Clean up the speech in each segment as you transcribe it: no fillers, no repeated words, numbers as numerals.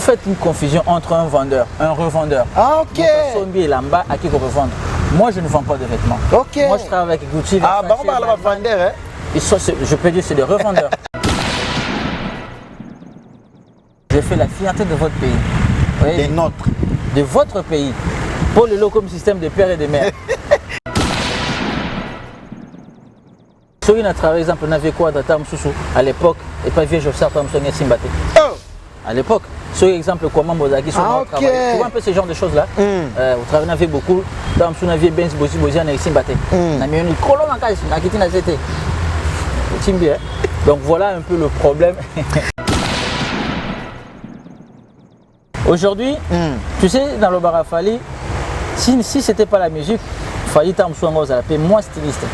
faites une confusion entre un vendeur, un revendeur. Ah, ok. Sombi et Lamba à qui vous revendre. Moi, je ne vends pas de vêtements. Ok. Moi, je travaille avec Gucci. Ah, Versace, bon, bah, on va vendre, hein. je peux dire que c'est des revendeurs. J'ai fait la fierté de votre pays. Oui, Des nôtres. de votre pays. Pour le lot comme système de père et de mère. Soyez notre par exemple, on avait quoi dans Soussou à l'époque, et pas vieux, je sais pas, on Simbate. Oh. À l'époque, soyez exemple, comment Mozaki sont Ah, ok. Tu vois un peu ce genre de choses là. Vous travaillez avec beaucoup, dans le navire Benz Bosi Bosi en Simbate. On a mis une colonne en cage, on a quitté la ZT. Donc voilà un peu le problème. Aujourd'hui, tu sais, dans le Barafali, si c'était pas la musique, Fali Tamsouangos à la paix, moi styliste.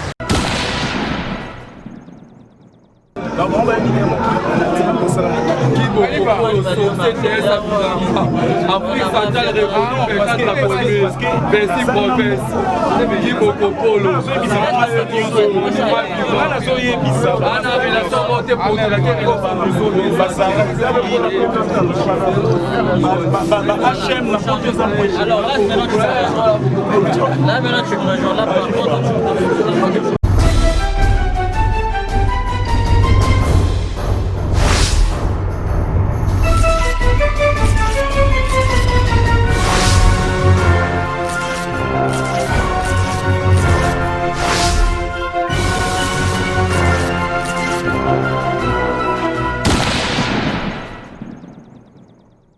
Alors là maintenant tu me rejoins là par contre.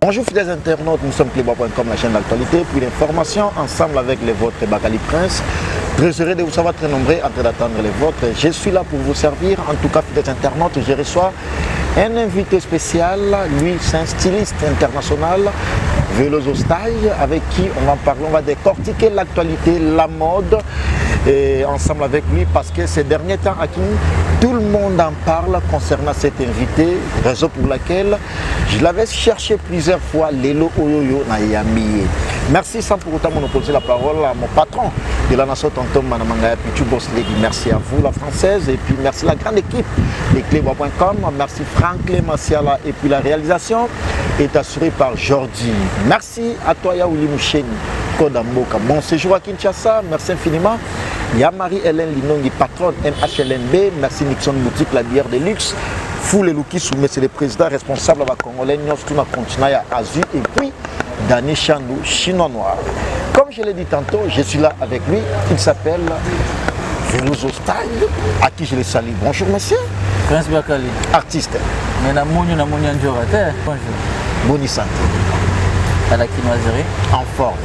Bonjour fidèles internautes, nous sommes Clébois.com, la chaîne d'actualité, puis l'information ensemble avec les vôtres Bakali Prince. Très heureux de vous savoir très nombreux en train d'attendre les vôtres. Je suis là pour vous servir, en tout cas fidèles internautes, je reçois un invité spécial, lui c'est un styliste international, Veloso Style, avec qui on va parler, on va décortiquer l'actualité, la mode, et ensemble avec lui parce que ces derniers temps à qui tout le monde en parle concernant cet invité, raison pour laquelle je l'avais cherché plusieurs fois, Lelo Oyoyo Nayami. Merci sans pour autant monopoliser la parole à mon patron de la nation Tonton Manamanga Pichu Boss Lady. Merci à vous la française et puis merci à la grande équipe de Clébois.com. Merci Franklin Massiala et puis la réalisation est assurée par Jordi. Merci à toi Yaouli Moucheni. Bon séjour à Kinshasa, merci infiniment. Il y a Marie-Hélène Linongi, patronne MHLNB. Merci Nixon Boutique, la bière de luxe. Fou les Louki Soumé, c'est le président responsable de la Congolais, tout le continent à Asie. Et puis, Dani Chandou, chinois noir. Comme je l'ai dit tantôt, je suis là avec lui. Il s'appelle Veloso Style, à qui je le salue. Bonjour monsieur. Prince Bakali. Artiste. Mais la mouni Ndjorate. Bonjour. Boni santé. À la quinoiserie. En forme.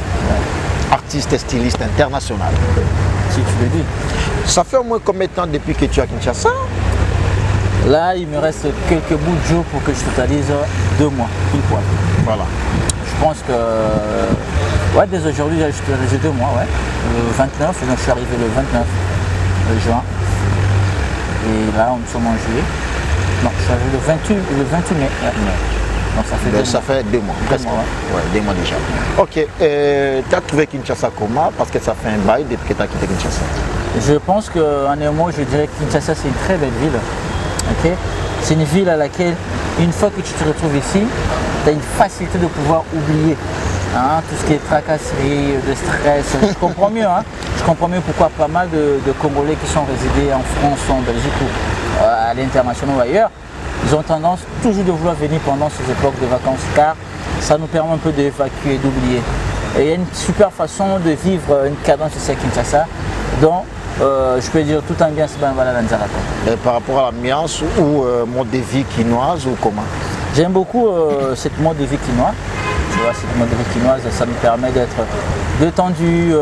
Artiste et styliste international. Si tu le dis. Ça fait au moins combien de temps depuis que tu es à Kinshasa? Là, il me reste quelques bouts de jours pour que je totalise 2 mois, pile poil. Voilà. Je pense que, ouais, dès aujourd'hui, j'ai 2 mois, ouais. Le 29, donc je suis arrivé le 29 juin. Et là, nous sommes en juillet. Non, je suis arrivé le 28 mai. Donc ça fait 2 mois. Presque. Ouais, 2 mois déjà. Ok. Tu as trouvé Kinshasa comment? Parce que ça fait un bail depuis que tu as quitté Kinshasa. Je pense qu'en un mot, je dirais que Kinshasa, c'est une très belle ville. Okay. C'est une ville à laquelle, une fois que tu te retrouves ici, tu as une facilité de pouvoir oublier tout ce qui est tracasserie, de stress. Je comprends mieux. Je comprends mieux pourquoi pas mal de Congolais qui sont résidés en France, en Belgique ou à l'international ou ailleurs, ils ont tendance toujours de vouloir venir pendant ces époques de vacances car ça nous permet un peu d'évacuer, d'oublier. Et il y a une super façon de vivre une cadence ici à Kinshasa dont je peux dire toute ambiance par rapport à l'ambiance ou mode de vie quinoise ou comment? J'aime beaucoup cette mode de vie quinoise. Tu vois, cette mode de vie quinoise, ça me permet d'être détendu.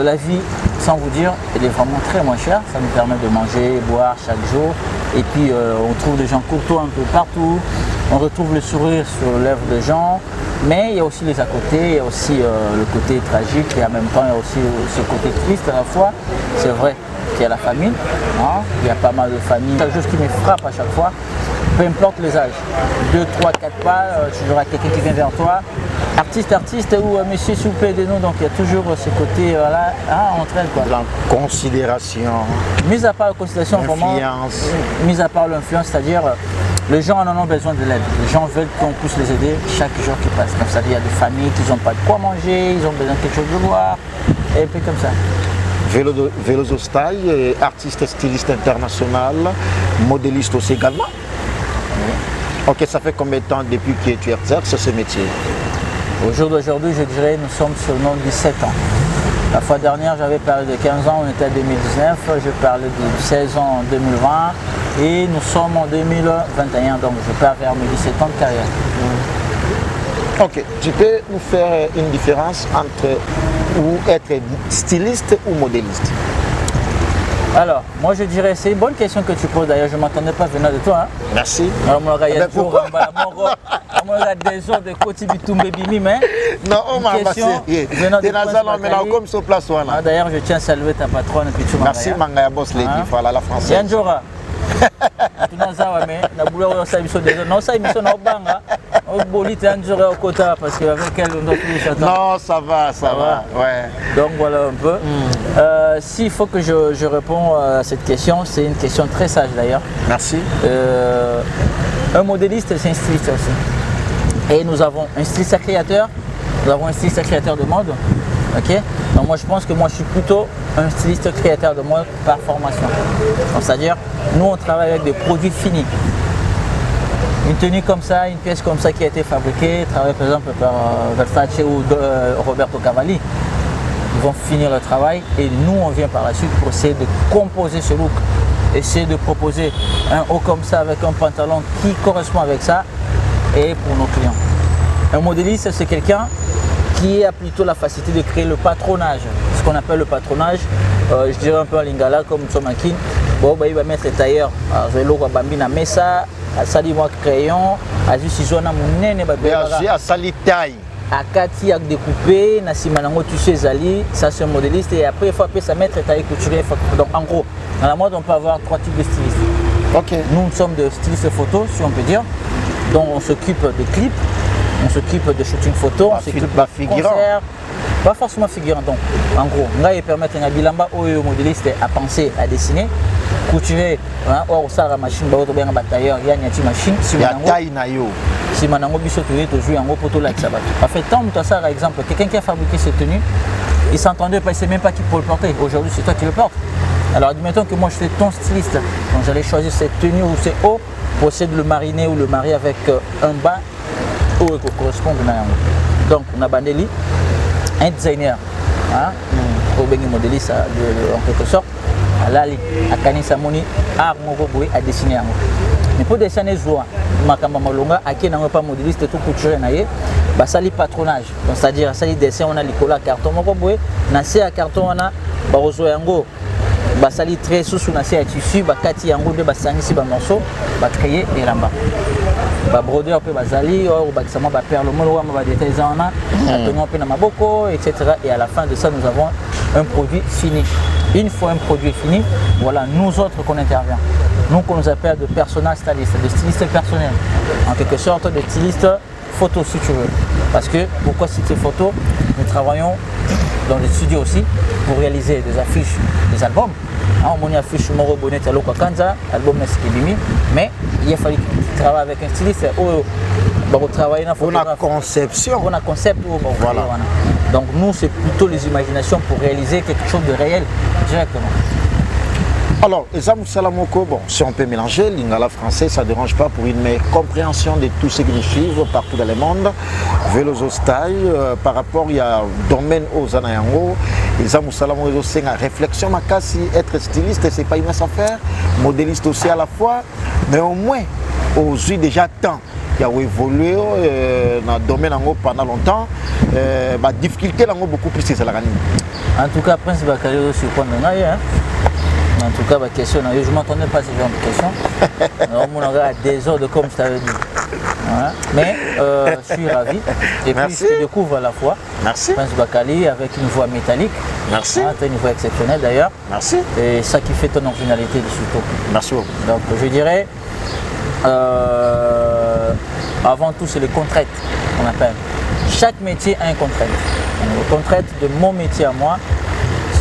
La vie, sans vous dire, elle est vraiment très moins chère. Ça nous permet de manger, boire chaque jour. Et puis on trouve des gens courtois un peu partout. On retrouve le sourire sur les lèvres des gens. Mais il y a aussi les à côté, il y a aussi le côté tragique et en même temps il y a aussi ce côté triste à la fois. C'est vrai qu'il y a la famine, il y a pas mal de familles. C'est quelque chose qui me frappe à chaque fois, peu importe les âges. 2, 3, 4 pas, tu auras quelqu'un qui vient vers toi. Artiste, ou monsieur s'il vous plaît aidez-nous. Donc il y a toujours ce côté là, entre elles quoi. La considération. Mis à part la considération, l'influence. Mis à part l'influence, c'est-à-dire Les gens en ont besoin de l'aide. Les gens veulent qu'on puisse les aider chaque jour qui passe. Comme ça, il y a des familles qui n'ont pas de quoi manger, ils ont besoin de quelque chose de boire, et puis comme ça. Veloso Style, artiste styliste international, modéliste aussi également. Oui. Ok, ça fait combien de temps depuis que tu exerces ce métier? Au jour d'aujourd'hui, je dirais nous sommes sur le nom de 17 ans. La fois dernière, j'avais parlé de 15 ans, on était en 2019, je parlais de 16 ans en 2020 et nous sommes en 2021, donc je pars vers mes 17 ans de carrière. Ok, tu peux nous faire une différence entre être styliste ou modéliste? Alors, moi je dirais, c'est une bonne question que tu poses d'ailleurs, je ne m'attendais pas venant de toi. Hein. Merci. Alors, moi, il y a toujours des ordres de côté du Toumbe Bimi, mais. Non, on m'a passé. Comme sur place. D'ailleurs, je tiens à saluer ta patronne. Merci, Mangaya Boss Lady, voilà la française. Yanjora. Tu n'as pas mais la boulot ça émission des non ça émission na banga au bolite Yanjora au quota parce qu'avec elle on doit plus attendre. Non, ça va. Ouais. Donc voilà un peu. S'il faut que je réponds à cette question, c'est une question très sage d'ailleurs. Merci. Un modéliste, c'est un styliste aussi. Et nous avons un styliste créateur, nous avons un styliste créateur de mode. Ok. Donc moi je pense que moi je suis plutôt un styliste créateur de mode par formation. C'est-à-dire, nous on travaille avec des produits finis. Une tenue comme ça, une pièce comme ça qui a été fabriquée, travaillée par exemple par Versace ou Roberto Cavalli. Ils vont finir le travail et nous on vient par la suite pour essayer de composer ce look. Essayer de proposer un haut comme ça avec un pantalon qui correspond avec ça et pour nos clients. Un modéliste, c'est quelqu'un qui a plutôt la facilité de créer le patronage. Ce qu'on appelle le patronage, je dirais un peu en lingala comme nous sommes à Kin. Bon, il va mettre les tailleurs à vélo, à bambina mesa, à sali moi crayon, à juste zona munene, à sali taille. À Kati à découper, na simanango tu sais zali, ça c'est un modéliste et après il faut appeler ça mettre taille couturier. Donc en gros, dans la mode on peut avoir trois types de stylistes. Ok. Nous sommes des stylistes photo si on peut dire, donc on s'occupe des clips. On s'occupe de shooting photo, on s'occupe de concerts, pas forcément figurant. Donc, en gros, on va permettre à Bilamba ou au modéliste à penser, à dessiner, couturer, or ça la machine, bien un batailleur, il y a une machine, si on biso tu joues en gros pour tout là. En fait, tant que ça, par exemple, quelqu'un qui a fabriqué cette tenue, il s'entendait pas, il ne sait même pas qui peut le porter. Aujourd'hui, c'est toi qui le portes. Alors, admettons que moi je suis ton styliste, donc j'allais choisir cette tenue ou ces hauts pour essayer de le mariner ou le marier avec un bas. Qui correspond à donc on a Bandeli, un designer, au béni modéliste en quelque sorte, à l'ali, à Kanisa Moni, à Moroboui, à dessiner. Mais pour dessiner Zoua, Makamba Malonga, à qui n'a pas modéliste tout couturier, ça lit patronage, c'est-à-dire ça lit dessin, on a l'école à carton, Moroboui, nassé à carton, on a Barozo Yango. Ça lit très sous on a à tissu, Kati Yango de Bassangisi, morceau, créer des lambas. Brodeur peut bazali ou basama ba perle molo ma détails en a attention peu na maboko etc. Et à la fin de ça nous avons un produit fini. Une fois un produit fini, voilà nous autres qu'on intervient. Nous qu'on nous appelle de personnel styliste, de styliste personnel, en quelque sorte de styliste photo si tu veux. Parce que pourquoi citer photo? Nous travaillons dans les studios aussi pour réaliser des affiches, des albums. On a affiché Moro Bonnet à Loka Kanza, album Neskibimi, mais il a fallu travailler avec un styliste pour travailler dans la conception. On a concept. Voilà. Donc nous, c'est plutôt les imaginations pour réaliser quelque chose de réel directement. Alors, Ezamou Salamoko, bon, si on peut mélanger, l'ingala français, ça ne dérange pas pour une meilleure compréhension de tous ceux qui nous suivent partout dans le monde. Veloso Style, par rapport il y a domaine aux Anayango, Ezamou Salamoko, c'est une réflexion, si être styliste, c'est pas une mince affaire, modéliste aussi à la fois, mais au moins, aux yeux déjà temps. Il a évolué dans le domaine pendant longtemps, la difficulté est beaucoup plus c'est la. En tout cas, Prince Bakary aussi, en tout cas, ma question, je ne m'attendais pas à ce genre de questions. On a des ordres comme je t'avais dit. Voilà. Mais je suis ravi. Et Merci. Puis je découvre à la fois Merci. Prince Bakary avec une voix métallique. Merci. Tu as une voix exceptionnelle d'ailleurs. Merci. Et ça qui fait ton originalité surtout. Merci beaucoup. Donc je dirais, avant tout, c'est les contraintes qu'on appelle. Chaque métier a une contrainte. La contrainte de mon métier à moi,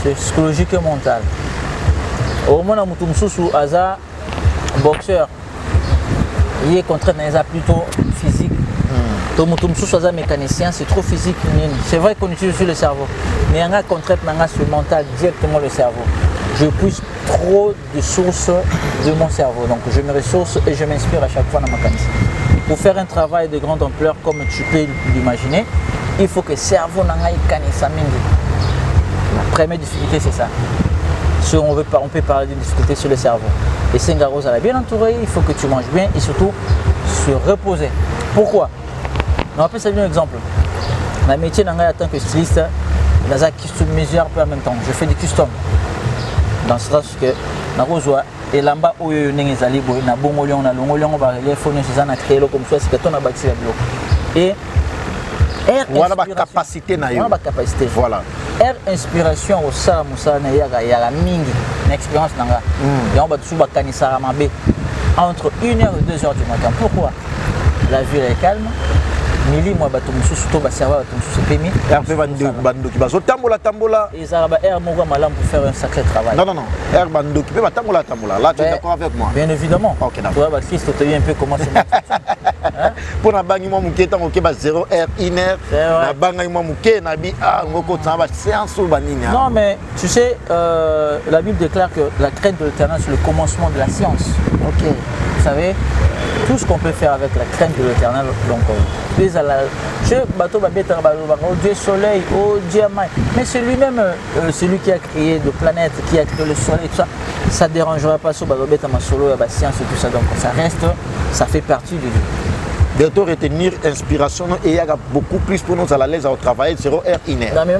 c'est psychologique et mental. Au moment où je suis boxeur, Il est contraint plutôt physique. Mécanicien, c'est trop physique. C'est vrai qu'on utilise le cerveau, mais il y a contraint sur le mental, directement le cerveau. Je puise trop de sources de mon cerveau, donc je me ressource et je m'inspire à chaque fois dans ma mécanicien. Pour faire un travail de grande ampleur comme tu peux l'imaginer, il faut que le cerveau n'ait pas. La première difficulté, c'est ça. Si on peut parler d'une difficulté sur le cerveau. Et si Ngaros est bien entouré, il faut que tu manges bien et surtout se reposer. Pourquoi? On va faire un exemple. Dans le métier en tant que styliste, dans un custom mesure en même temps. Je fais du custom. Dans ce sens que Ngaros et là-bas où il y a des gens na bon lion na longo lion ba les phones c'est ça na créé comme ça c'est que ton a bâti la bio. Et voilà ma capacité na yo. Voilà capacité. Voilà. Air inspiration au ça musa na ya mingi na expérience nanga. Et on va tout ba kanisa mabe entre 1h et 2h du matin. Pourquoi? La ville est calme. Mili moi bato mususu to ba serva bato mususu pemi. RP bando ki bazo tambola. Et ça va air moko malam pour faire un sacré travail. Non. Air bando ki ba tambola. Là tu es d'accord avec moi? Bien évidemment. OK d'accord. Toi ba Christ te un peu comment c'est hein? Pour na bangi mo muke tant OK ba 0 heure 1 heure. Na bangi mo muke na bi ngoko tsamba séance ou banini. Non mais tu sais la Bible déclare que la crainte de l'Éternel c'est le commencement de la science. OK. Vous savez tout ce qu'on peut faire avec la crainte de l'Éternel, donc Dieu soleil, oh Dieu, mais c'est lui-même celui qui a créé de planètes, qui a créé le soleil, tout ça, ça ne dérangera pas sur ma solo, la science et tout ça, donc ça reste, ça fait partie de Dieu. Bientôt retenir inspiration et il y a beaucoup plus pour nous à l'aise au travail, 0 heure 1 heure. Non mais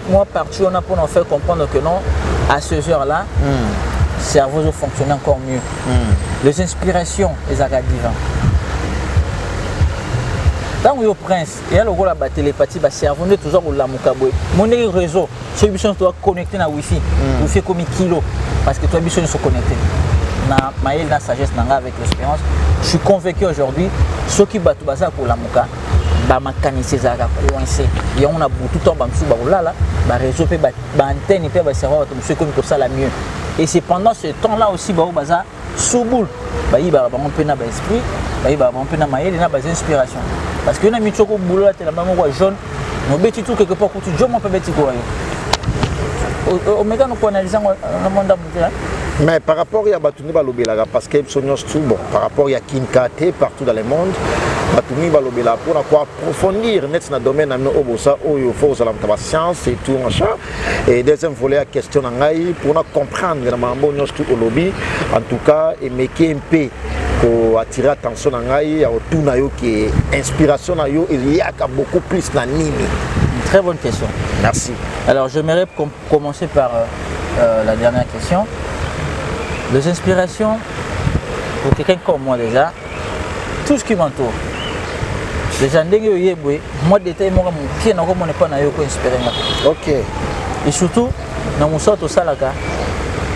moi partout on a pour nous faire comprendre que non, à ces heures-là, le cerveau va fonctionner encore mieux. Les inspirations, les agas divins. Tant que le prince, il y a le rôle de la télépathie, le cerveau est toujours au Lamukaboué. Mon réseau, ceux qui sont connectés à Wi-Fi, Wi-Fi comme kilo, parce que toi, ils sont connectés. Maël, la sagesse, avec l'expérience, je suis convaincu aujourd'hui, ceux qui battent pour Lamuka, mécanicien coincé. Et on a tout le temps, le réseau, l'antenne, le cerveau, comme ça, la mieux. Et c'est pendant ce temps-là aussi, sous boule, on peut avoir esprit, on peut avoir inspiration. Parce que nous avons un boulot, la maman jaune, nous avons tout quelque part, nous avons petit quoi. Au méga, nous analysons le monde. Mais par rapport à Batuni Balobela, parce que bon, par rapport à Kinkate partout dans le monde, Batuni Balobela pour approfondir net dans le domaine où il faut la science et tout machin. Et deuxième volet à question pour comprendre le lobby, en tout cas, et mettre un peu pour attirer l'attention à tout qui est inspiration il y a beaucoup plus dans Nini. Très bonne question. Merci. Alors j'aimerais commencer par la dernière question. Les inspirations, pour quelqu'un comme moi déjà, tout ce qui m'entoure. Déjà, moi détail moi qui n'est pas inspiré. OK. Et surtout, dans mon sort au Salaka,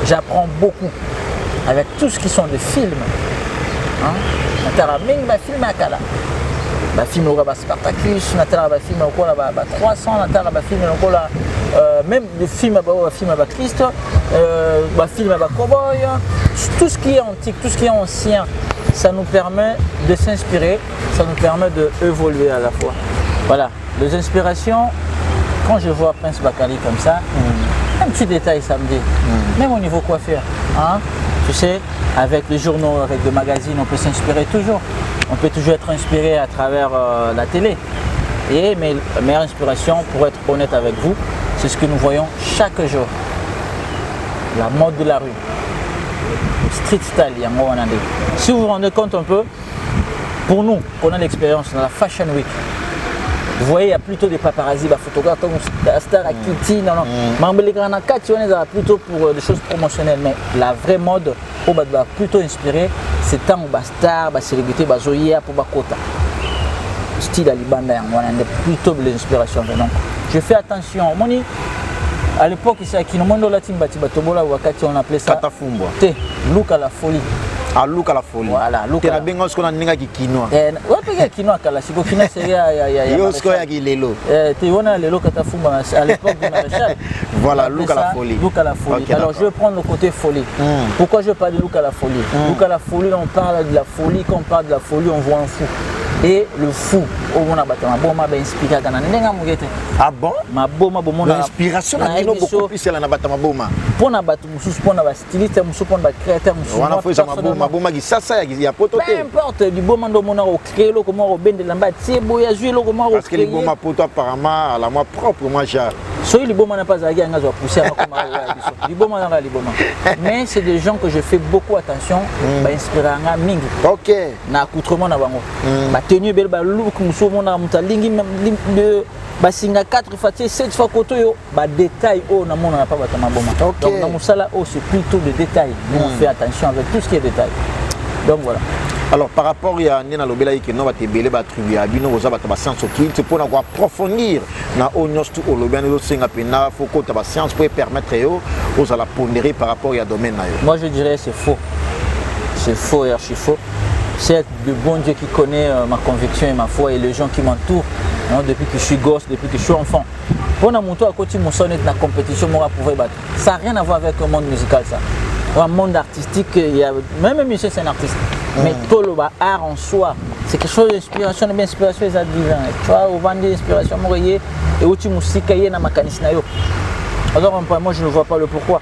j'apprends beaucoup avec tout ce qui sont des films. Un film à Kala. Un film au Spartacus, un film au 300, un film au même des films à Christ, un film à Cowboy, tout ce qui est antique, tout ce qui est ancien, ça nous permet de s'inspirer, ça nous permet d'évoluer à la fois. Voilà, les inspirations, quand je vois Prince Bakali comme ça, un petit détail ça me dit, même au niveau coiffure, tu sais, avec les journaux, avec les magazines, on peut s'inspirer toujours. On peut toujours être inspiré à travers la télé. Et mes meilleures inspirations, pour être honnête avec vous, c'est ce que nous voyons chaque jour. La mode de la rue. Le street style, si vous vous rendez compte un peu, pour nous, on a l'expérience dans la Fashion Week. Vous voyez, il y a plutôt des paparazzi, des photographes comme Star Kitty, plutôt pour des choses promotionnelles. Mais la vraie mode, on va plutôt inspirer, c'est tant que Star, célébrité, Zoya, pour Bakota. Style Alibanda, on a plutôt de l'inspiration. Donc, je fais attention. Moni, à l'époque, ici, à Kinomondo Latin Batibatobola, on appelait ça Katafumbo. Look à la folie. Ah, look à la folie. Voilà, look à à la folie. Tu as bien qui quinoa. Ouais, peut-être quinoa kala, si quinoa c'est Yo ce qu'il y a qui lelo. Tu vois les lots que tu as fumé à l'époque du maréchal. Voilà, look à la folie. Look à la folie. Okay, alors je vais prendre le côté folie. Pourquoi je parle de look à la folie? Look à la folie, on parle de la folie. Quand on parle de la folie, on voit un fou. Et le fou, on a battu ma bombe, m'a inspiré. Ah bon? Ma bombe, l'inspiration a beaucoup plus la battu ma bombe. Pour na battu musus, pour na styliste, musus, pour na créateur, musus. On a fait ma bombe qui ça il y a poto. Peu importe, du bon mando mon a créé le comment au ben de la bâtie, boya jouer le comment au parce que le bon ma poto apparemment à la moi propre moi j'ai. Soyez le bon n'a pas à ngazo pousser comme du bon na li bon. Mais c'est des gens que je fais beaucoup attention, ba inspirer nga mingi. OK. Na accoutrement na bango. Ba tenue bel ba look musu mon na mutalingi de ba singa 4 fois 7 fois koto yo ba détail o na mon na pas ba tama boma. Donc na musala o c'est plutôt de détails. Nous on fait attention avec tout ce qui est détail. Donc voilà. Alors par rapport à Nina Lobela qui nous va te belé ba tribu à bino oza ba ta science qui c'est pour avoir approfondir na onyos tout au lobena do singa pena faut que ta science pour permettre yo aux la pondérer par rapport à domaine na yo. Moi je dirais c'est faux. C'est faux et archi faux. C'est le bon Dieu qui connaît ma conviction et ma foi et les gens qui m'entourent depuis que je suis gosse, depuis que je suis enfant. Pour na monto à côté mon sonnet na compétition moi pouvoir battre. Ça n'a rien à voir avec le monde musical ça. Un monde artistique, il y a même un monsieur c'est un artiste. Mais tout le art en soi, c'est quelque chose d'inspiration, mais inspiration est divin. Tu vois, au vent d'inspiration, et où tu musique y na mécanicien yo. Alors moi je ne vois pas le pourquoi.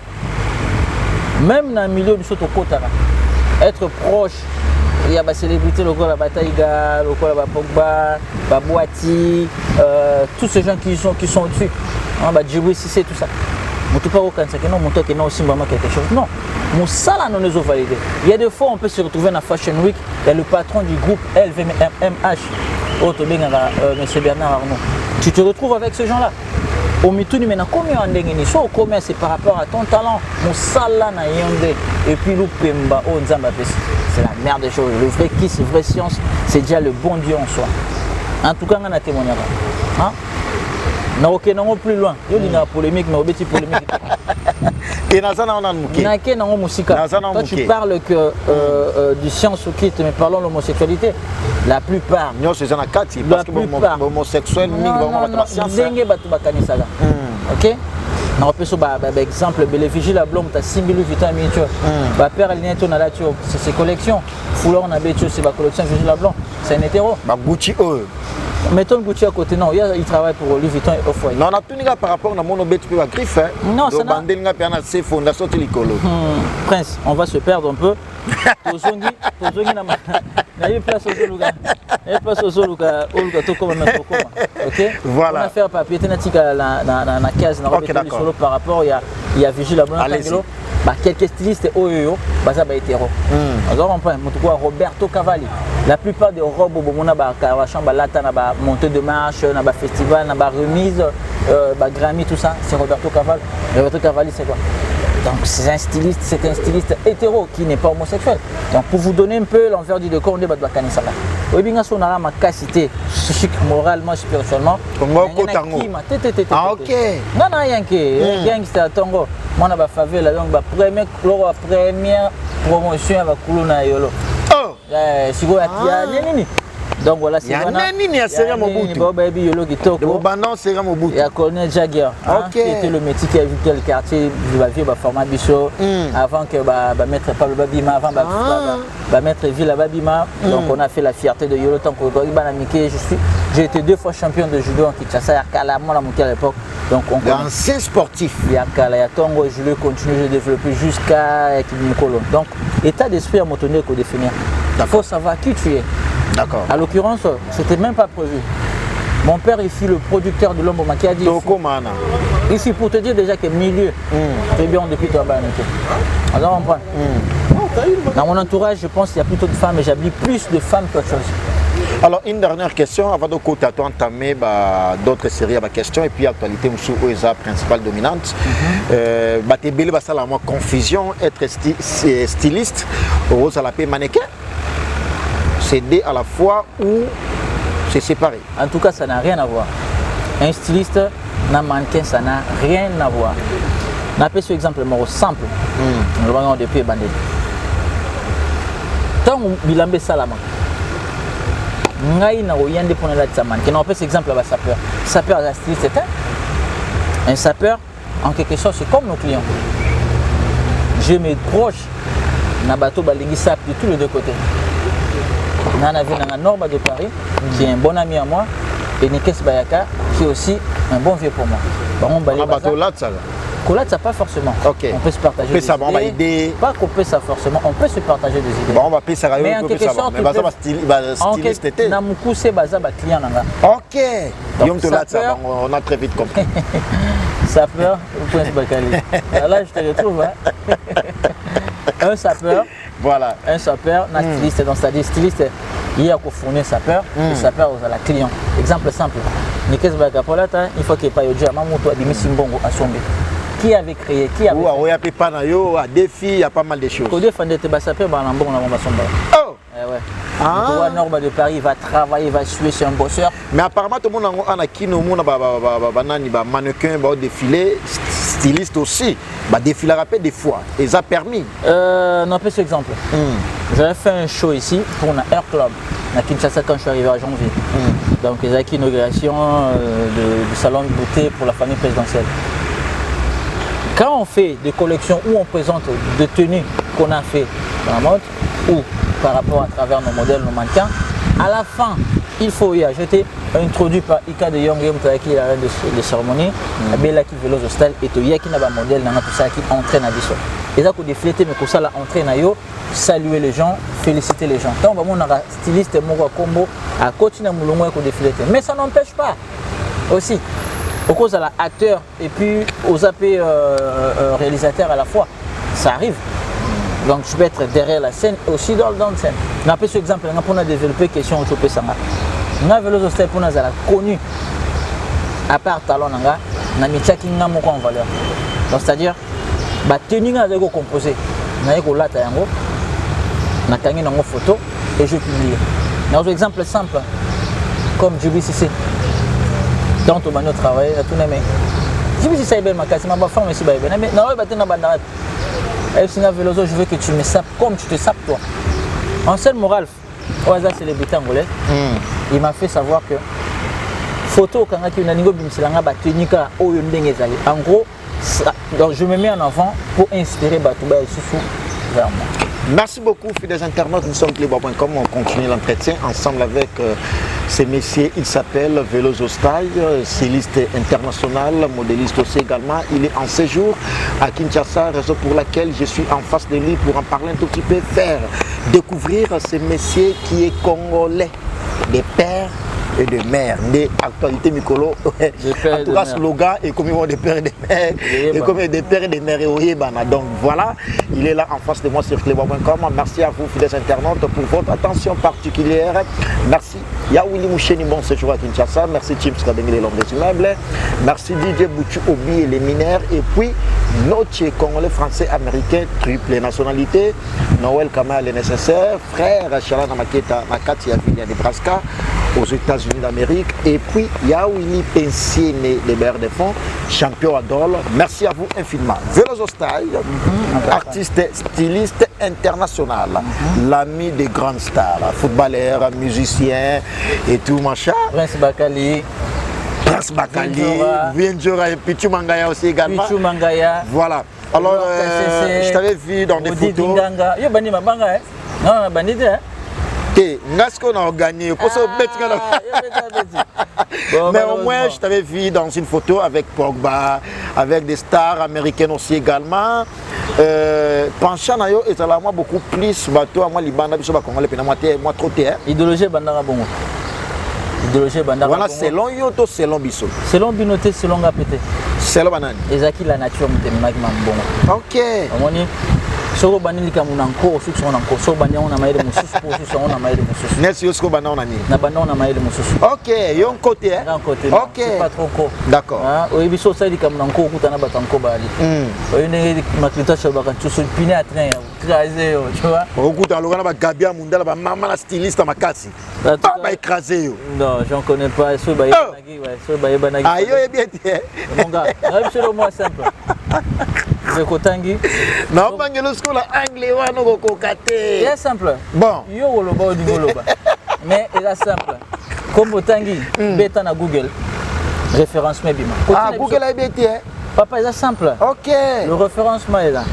Même dans le milieu du soto kotara, être proche, il y a des célébrités, le la Bataïga, le la Pogba, la Boati, tous ces gens qui sont au-dessus. Djibril Cissé, tout ça. Je ne sais pas si c'est aussi quelque chose. Non, mon salaire non est validé. Il y a des fois on peut se retrouver dans la Fashion Week. Il y a le patron du groupe LVMH, M. Bernard Arnault. Tu te retrouves avec ce gens-là. Au Mituni, mais combien on dégaine? Soit combien c'est par rapport à ton talent. Mon salaire na yonde et puis l'oupemba au Nzamba. C'est la merde des choses. Le vrai kiss, la vraie science, c'est déjà le bon Dieu en soi. En tout cas, on a témoigné. Hein? Non, ok, non, plus loin. Il y a une polémique, mais il y a polémique. Et toi, tu parles que du science ou quitte, mais parlons de l'homosexualité. La plupart. Non, c'est un cas, parce que l'homosexuel, ok? On peut par exemple, le vigile à Blom, tu as 6 000 Vuitton miniature. Ma père, c'est ses collections. Foulard, on a c'est ma collection vigile à Blom. C'est un hétéro. Gucci, mettons Gucci à côté, non, il travaille pour Louis Vuitton et Off-White. Non, on a tout le par rapport à mon objet à griffe. Non, c'est pas. Prince, on va se perdre un peu. Voilà. On a fait un papier, na case, par rapport, il y a Vigile à Blanc. Quelques stylistes hétéro. Roberto Cavalli. La plupart des robes au montée de marche, festival, remise, Grammy, tout ça, c'est Roberto Cavalli. Roberto Cavalli, c'est quoi? Donc c'est un styliste hétéro qui n'est pas homosexuel. Donc pour vous donner un peu l'envers du décor, on est battu à Kanisala. Oui, bien sûr, on a ma capacité moralement, spirituellement. Ah ok. Non, non, rien que gangster à Tongo. Moi, on a favela donc première promotion avec Kuluna Yolo. Oh. Si vous avez donc voilà, c'est il y a Colonel Jaguar, qui était le métier qui a vu le quartier du format Bichot, avant que mettre Pablo Babima, avant mettre Ville Babima. Donc on a fait la fierté de Yolo tant que j'ai été 2 fois champion de judo en Kinshasa, à l'époque. Donc on ancien sportif. Il y a Tongo, je le continue, je développe jusqu'à Kimukolo. Donc état d'esprit à Motoné qu'on définir. Il faut savoir qui tu es. D'accord. À l'occurrence, c'était même pas prévu. Mon père, il fut le producteur de l'homme qui a dit. Ici, pour te dire déjà que milieu, c'est bien depuis toi. Alors, on prend. Dans mon entourage, je pense qu'il y a plutôt de femmes et j'habille plus de femmes qu'autre chose. Alors, une dernière question avant de entamer d'autres séries à questions et puis actualité sur OESA principale dominante. Tu as confusion, être styliste, Rose à la paix mannequin. C'est à la fois ou c'est séparé. En tout cas, ça n'a rien à voir. Un styliste, un mannequin, ça n'a rien à voir. On appelle ce exemple simple. Nous avons depuis bandé. tant bilambe salama ngai na oyande pour la tsaman qui n'en fait exemple à sapeur sapeur à styliste c'est un sapeur en quelque sorte c'est comme nos clients je me proche na bateau balingi sap de tous les deux côtés nana vient dans Norma de Paris qui est un bon ami à moi et Nikes Bayaka qui est aussi un bon vieux pour moi on bateau là ça Colat, ça pas forcément. Okay. On peut se partager des idées. Pas qu'on peut ça forcément. On peut se partager des idées. Bon, on va payer ça. Mais en quelque sorte, styliste était. Namuku c'est baza ba client nanga. Ok. Donc ça, on a très vite compris. Sapeur, Prince Bakali. Là, je te retrouve. Hein. Un sapeur. Voilà. Un sapeur, un styliste. Donc c'est-à-dire styliste. Il y a qu'au fournir sapeur. Le sapeur aux la client. Exemple simple. Nikes Bakapolata, il faut qu'il n'y ait pas de Mamoto à Dimisimbongo à Sombe. Qui avait créé, qui avait créé. Oui, il y a des filles, il y a pas mal de choses. Au défendre de Tebasapé, Banambon, on va s'en Oh! Ouais. Ah. Norma de Paris va travailler, va suer sur un bosseur. Mais apparemment, tout le monde a qui nous a mannequin, défilé, styliste aussi, défiler rapide des fois. Et ça a permis. Non, pas cet exemple. J'avais fait un show ici pour un Air Club, à Kinshasa quand je suis arrivé à janvier. Donc, il y a une inauguration du salon de beauté pour la famille présidentielle. Quand on fait des collections où on présente des tenues qu'on a fait dans la mode ou par rapport à travers nos modèles, nos mannequins, à la fin, il faut y ajouter, introduit par Ika de Young qui est la reine de cérémonie, Bella qui vélo style et Toya qui n'a pas modèle, n'a tout ça qui entraîne à des choses. Et ça, qu'on défilé, mais qu'on ça la entraîne à yo, saluer les gens, féliciter les gens. Donc, on a un styliste, mon combo, à continuer à moulongo qu'on défilé. Mais ça n'empêche pas aussi. Au cause à l'acteur et puis aux AP réalisateurs à la fois, ça arrive. Donc je peux être derrière la scène et aussi dans la scène. On a pris ce exemple, on a développé question au Chopé Sanga. On a vélo hostel pour nous connu à part talon nanga, on a mis chacun en valeur. Donc c'est-à-dire, bah tenue à zéro composé, on a eu là tayango, on a gagné dans nos photos et je publie. Dans un exemple simple, comme JBCC. Dans ton manière de travailler, tout le monde. Si vous savez ma casse, ma femme aussi, mais non, je veux que tu me sapes comme tu te sapes toi. En seul moral, au hasard célébrité angolaise, il m'a fait savoir que photo quand il y a une technique en gros, donc je me mets en avant pour inspirer Batouba et Soussou vers moi. Merci beaucoup, fidèles internautes. Nous sommes Clébois.com. On continue l'entretien ensemble avec ces messieurs. Il s'appelle Veloso Style, styliste international, modéliste aussi également. Il est en séjour à Kinshasa, raison pour laquelle je suis en face de lui pour en parler un tout petit peu, faire découvrir ces messieurs qui est congolais, des pères et de mères, des actualités Mikolo. En tout cas, slogan est comme des pères et des mères, et comme des pères et des mères. Donc voilà, il est là en face de moi sur Clébois.com. Merci à vous, fidèles internautes, pour votre attention particulière. Merci Yaouli Moucheni, bon séjour à Kinshasa. Merci Chips Kademi, les l'homme des immeubles. Merci DJ Bouchu Obi et les mineurs. Et puis, notre Congolais, Français, Américain, triple nationalité. Noël Kama, les nécessaires. Frère Chalana Maketa, Makati, à Nebraska, aux États-Unis d'Amérique. Et puis, Yaouli Pensier, des BR de fonds, champion Adol. Merci à vous infiniment. Veloso Style, artiste, styliste international, l'ami des grandes stars, footballeur, musicien et tout, machin. Prince Bakali. Prince Bakali, Vienjora et Pichu Mangaya aussi également. Pichu Mangaya. Voilà. Alors, je t'avais vu dans des photos. Yo bandi mabanga hein? Non, bandi hein? Qu'est-ce qu'on a gagné? Mais au moins, je t'avais vu dans une photo avec Pogba, avec des stars américaines aussi également. Penchant à eux, et ça moi beaucoup plus bateau à moi Libanda, je suis pas moi trop terre. Idéologie Bandara Bongo. Idéologie Bandara Bongo. Voilà, selon Yoto, selon Bisso. Selon Binoté, selon Gapete. Selon Banane. Ezaki la nature m'temaki Bongo. Ok. Amoni. Soko bani lika munanko osusu onanko so bani on a maïle mususu osusu on a maïle mususu nesi yosko bana on a ni na bana on a maïle mususu ok yon côté hein d'un côté ok c'est pas trop co d'accord hein oyebi so ça lika munanko okutana batanko bali oyene maklita shoba kan tusu pine à train écrasé tu vois okuta lokana ba gabia mundala ba mama la styliste makasi pas écrasé yo non j'en connais pas so ba yebanagi ouais so ba yebanagi ayo bien mon gars c'est le moins simple Zekotangi. Non, pas que le school anglais, on a cocaté. C'est simple. Bon. Yo goloba ou goloba. Mais c'est simple. Comme Tangi, bêta na Google. Référencement bima. Ah, Google a BT. Papa, c'est simple. Ok. Le référencement est là.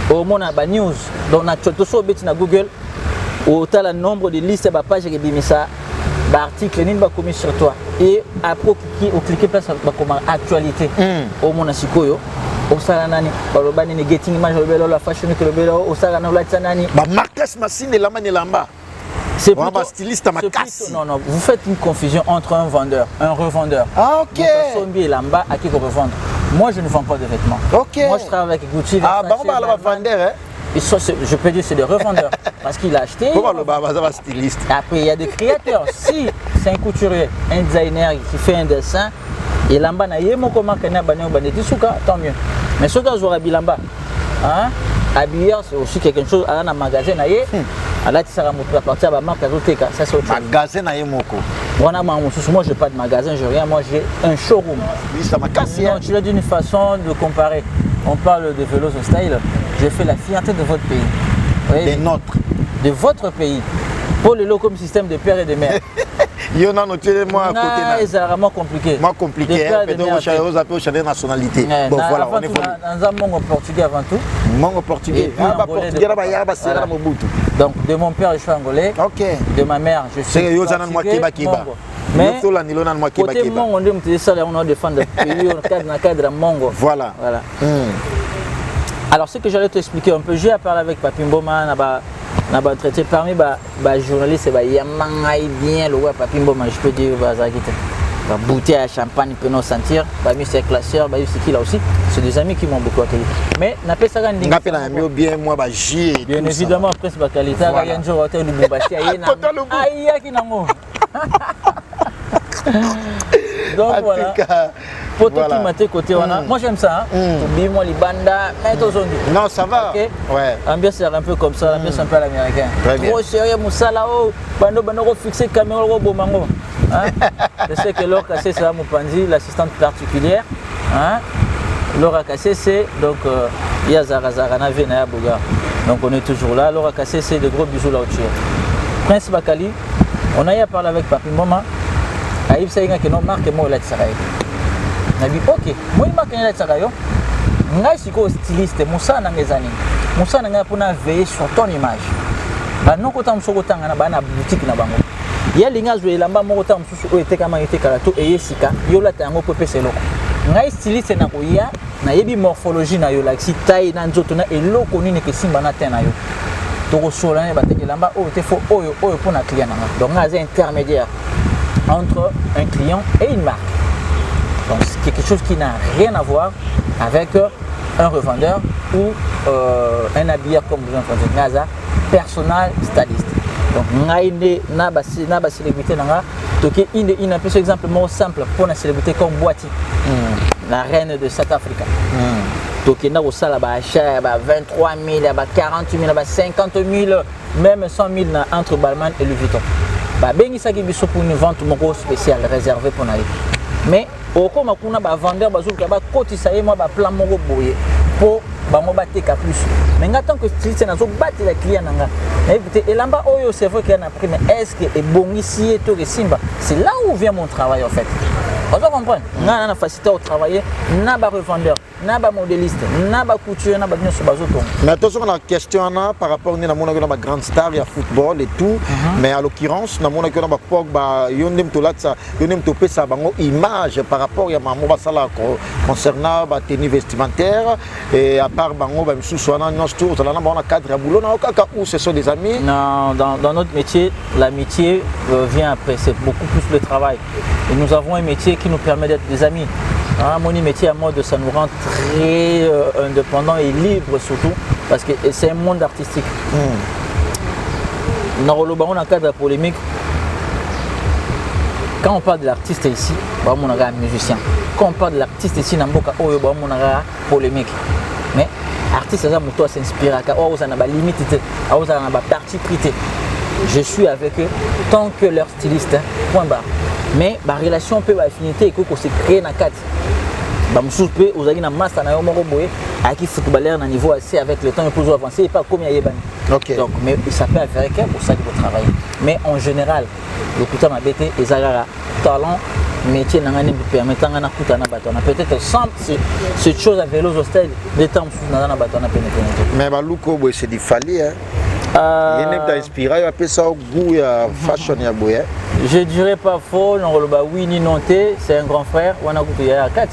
Au monde a news. Donc na tout so bêta na Google. Au tel nombre de listes de pages qui bimisa. Article ni ba commis sur toi et après cliquer place comme actualité au monde sikoyo au sala nani baloba ni getting image le la fashion que le belo au sala na la tsanani ba marques machine la mani lamba c'est plutôt styliste ma casse. Non, vous faites une confusion entre un vendeur un revendeur. Ah OK. Sombi lamba à qui qu'on revendre. Moi je ne vends pas de vêtements. OK. Moi je travaille avec Gucci. Ah bah on parle de vendeur hein. Je peux dire c'est des revendeurs parce qu'il a acheté. Pourquoi le baba ça styliste? Après il y a des créateurs. Si c'est un couturier, un designer qui fait un dessin, et lamba na yemo comment kana bana baneti souka tant mieux. Mais ce gars aura bilamba, hein? Habilleur c'est aussi quelque chose à un magasin na yé. Alors tu seras montré à partir de la marque Azoteka, ça c'est autre chose. Magasin na yemoko. Moi j'ai pas de magasin, j'ai rien, moi j'ai un showroom. Oui, ça m'a cassé. Non, tu l'as d'une façon de comparer. On parle de Veloso Style, j'ai fait la fierté de votre pays. Oui, de notre. De votre pays. Pour le lot comme système de père et de mère. Il y en a noté moi à côté. C'est vraiment compliqué. Moi compliqué, vous appelez changer nationalité. Bon voilà, on est dans mon portugais avant tout. Mon portugais. Ah bah portugais là bah c'est là Mobutu. Donc de mon père je suis angolais. OK. De ma mère je suis portugais. Mais côté Mongo on dit ça on a défendre le pays dans le cadre Mongo. Voilà. Voilà. Alors ce que j'allais t'expliquer un peu, j'ai parlé avec Papi Mboma na ba traité parmi ba journaliste ba yamangai bien le ouais Papi Mboma je peux dire ba zakite ba bouteille à champagne peut nous sentir ba monsieur classeur ba c'est qui là aussi c'est des amis qui m'ont beaucoup accueilli mais n'a pas ça gandi n'a pas mieux bien moi ba j bien évidemment après ba qualité ga yanjo hôtel du Bumbashi ayena aya ki nango donc voilà pour tout qui m'a été côté moi j'aime ça oublie moi les bandas mais non ça va okay. Ouais ambiance c'est un peu comme ça l'ambiance un peu à l'américain trop sérieux musala oh bando fixer caméra au bomango hein je sais que Laura Cassé c'est mon panzi l'assistante particulière hein Laura Cassé c'est donc il y a Zara na Vena Boga donc on est toujours là Laura Cassé c'est de gros bisous là-dessus Prince Bakali on a eu à parler avec Papi Mboma Aïb Saïga qui non marque moi là tsaraï na bi OK moi marque là tsaraï ngai siko styliste musa na ngezani musa na ngai pona veiller sur ton image ba noko ta msoko tanga na bana boutique na bango ya linga zo elamba moko ta msusu o eteka ma eteka la to eyesika yo la tango pepe seloko ngai styliste na koya na yebi morphologie na yo la si taille na nzoto na eloko nini ke simba na tena yo to sola ne bateke lamba o te fo oyo pona client na donc ngai intermédiaire entre un client et une marque. Donc c'est quelque chose qui n'a rien à voir avec un revendeur ou un habilleur comme vous entendez. Naza, personal styliste. Donc naïne naba célébrité nanga. Donc il a un exemple simple pour une célébrité comme Boati, la reine de South Africa. Donc il y a aussi 23 000, 40 000, 50 000, même 100 000 entre Balmain et Louis Vuitton. Ben ça qui est pour une vente spéciale réservée pour nous. Mais au cas où on a vendeur bazooka ba côté ça y moi ba plan moko boye pour ba mo bateka plus. Mais tant que styliste na zo battre les clients nanga. Écoutez et là-bas oyo c'est vrai qu'il y a un prix mais est-ce que est bon ici et tout que simba. C'est là où vient mon travail en fait. Vous comprenez? Na na facilité au travailler, na ba revendeur, na ba modéliste, na ba couturier, na ba bien sur bazoton. Mais attention on a question là par rapport à mon na grande star il y a football et tout mais à l'occurrence na mon na ba Pogba yondem to latsa yondem to pesa bango image par rapport à maman basala concernant ba tenue vestimentaire et à part bango ba msusu wana non tour on a un cadre à boulot na okaka où ce sont des amis. Non dans notre métier l'amitié vient après c'est beaucoup plus le travail et nous avons un métier qui nous permet d'être des amis. Mon métier à mode, ça nous rend très indépendants et libres surtout parce que c'est un monde artistique. Dans le cadre polémique, quand on parle de l'artiste ici, on a un musicien. Quand on parle de l'artiste ici, on a un polémique. Mais l'artiste, ça s'inspire, on a une limite, on a une particularité. Je suis avec eux tant que leur styliste, point barre. Mais la relation peut affinité et que se crée dans 4. Ba msusu pe ozali na master na yo moko boye Avec footballeur à un niveau assez avec le temps, il peut avancer et pas comme il y a Ok. Donc, mais ça peut faire que pour ça qu'il faut travailler. Mais en général, le coup de ma bête et Zagara, talent, métier, permettant un coup de bâton. Peut-être sans cette chose à vélo hostel, des temps sous un bâton à pénétrer. Mais Balouko, c'est du fali. Il est inspiré, il a fait ça au goût, fashion. Je dirais pas faux, non, oui, ni non, c'est un grand frère, on a goûté à 4.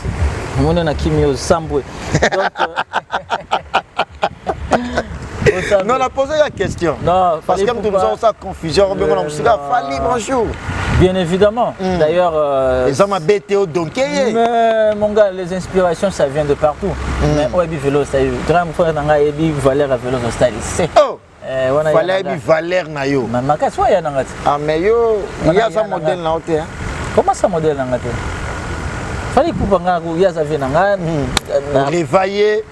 On a Kimi au Samboué. Non, on a posé la question. Non, parce que nous avons ça confusion. Fali, bonjour. Bien évidemment. D'ailleurs, les hommes à BTO donc. Mais mon gars, les inspirations ça vient de partout. Mais Oebi vélo style, grand frère nanga Ebi Valère à vélo style. C'est. Oh. Valère Ebi Valère na yo. Mais makas wa ya nanga. Ah mais yo, il y a ça modèle na hôtel. Comment ça modèle nanga? Fallait pour banga il y a ça vient nanga. Réveiller.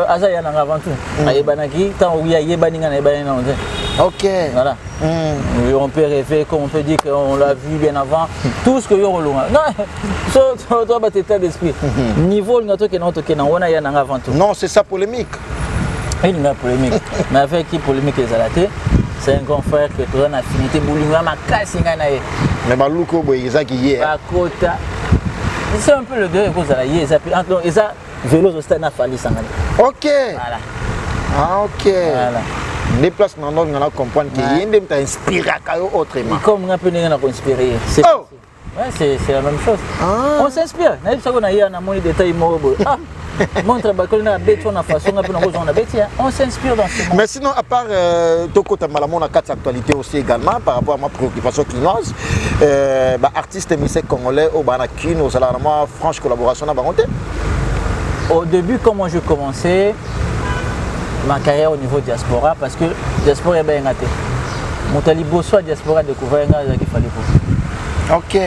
Aza ya nanga avant tout. Ayebanaki tant où il y a yebaninga na yebanina on dit. Ok. Voilà. On peut rêver, comme on peut dire qu'on l'a vu bien avant. Tout ce que yo relou. Non, ça doit battre état d'esprit. Niveau notre que notre que on a ya nanga avant tout. Non, c'est ça polémique. Il y a une polémique. Mais avec qui polémique les alatés, c'est un grand frère qui a une affinité boulinga ma casse nganae. Mais Balouko boyeza qui hier. Bakota. C'est un peu le deux cause la hier, ça vélo hostel na fali sangani. OK. Voilà. Ah OK. Voilà. Les places dans on a comprendre que yende t'a inspiré autrement. Comme on a pu nous inspirer. C'est c'est la même chose. On s'inspire. Na bisa ko na hier na moni détail mobo. Montre bakol na bête on a façon na pona on a bête on s'inspire dans ce monde. Mais sinon à part Toko Tambalamon a quatre actualités aussi également par rapport à ma préoccupation clinoise artiste musicien congolais au Banakin au salairement franche collaboration na bangote. Au début comment je commençais ma carrière au niveau diaspora parce que diaspora est bien gâté. Mon talibo soit diaspora découvert un qui fallait pour. OK.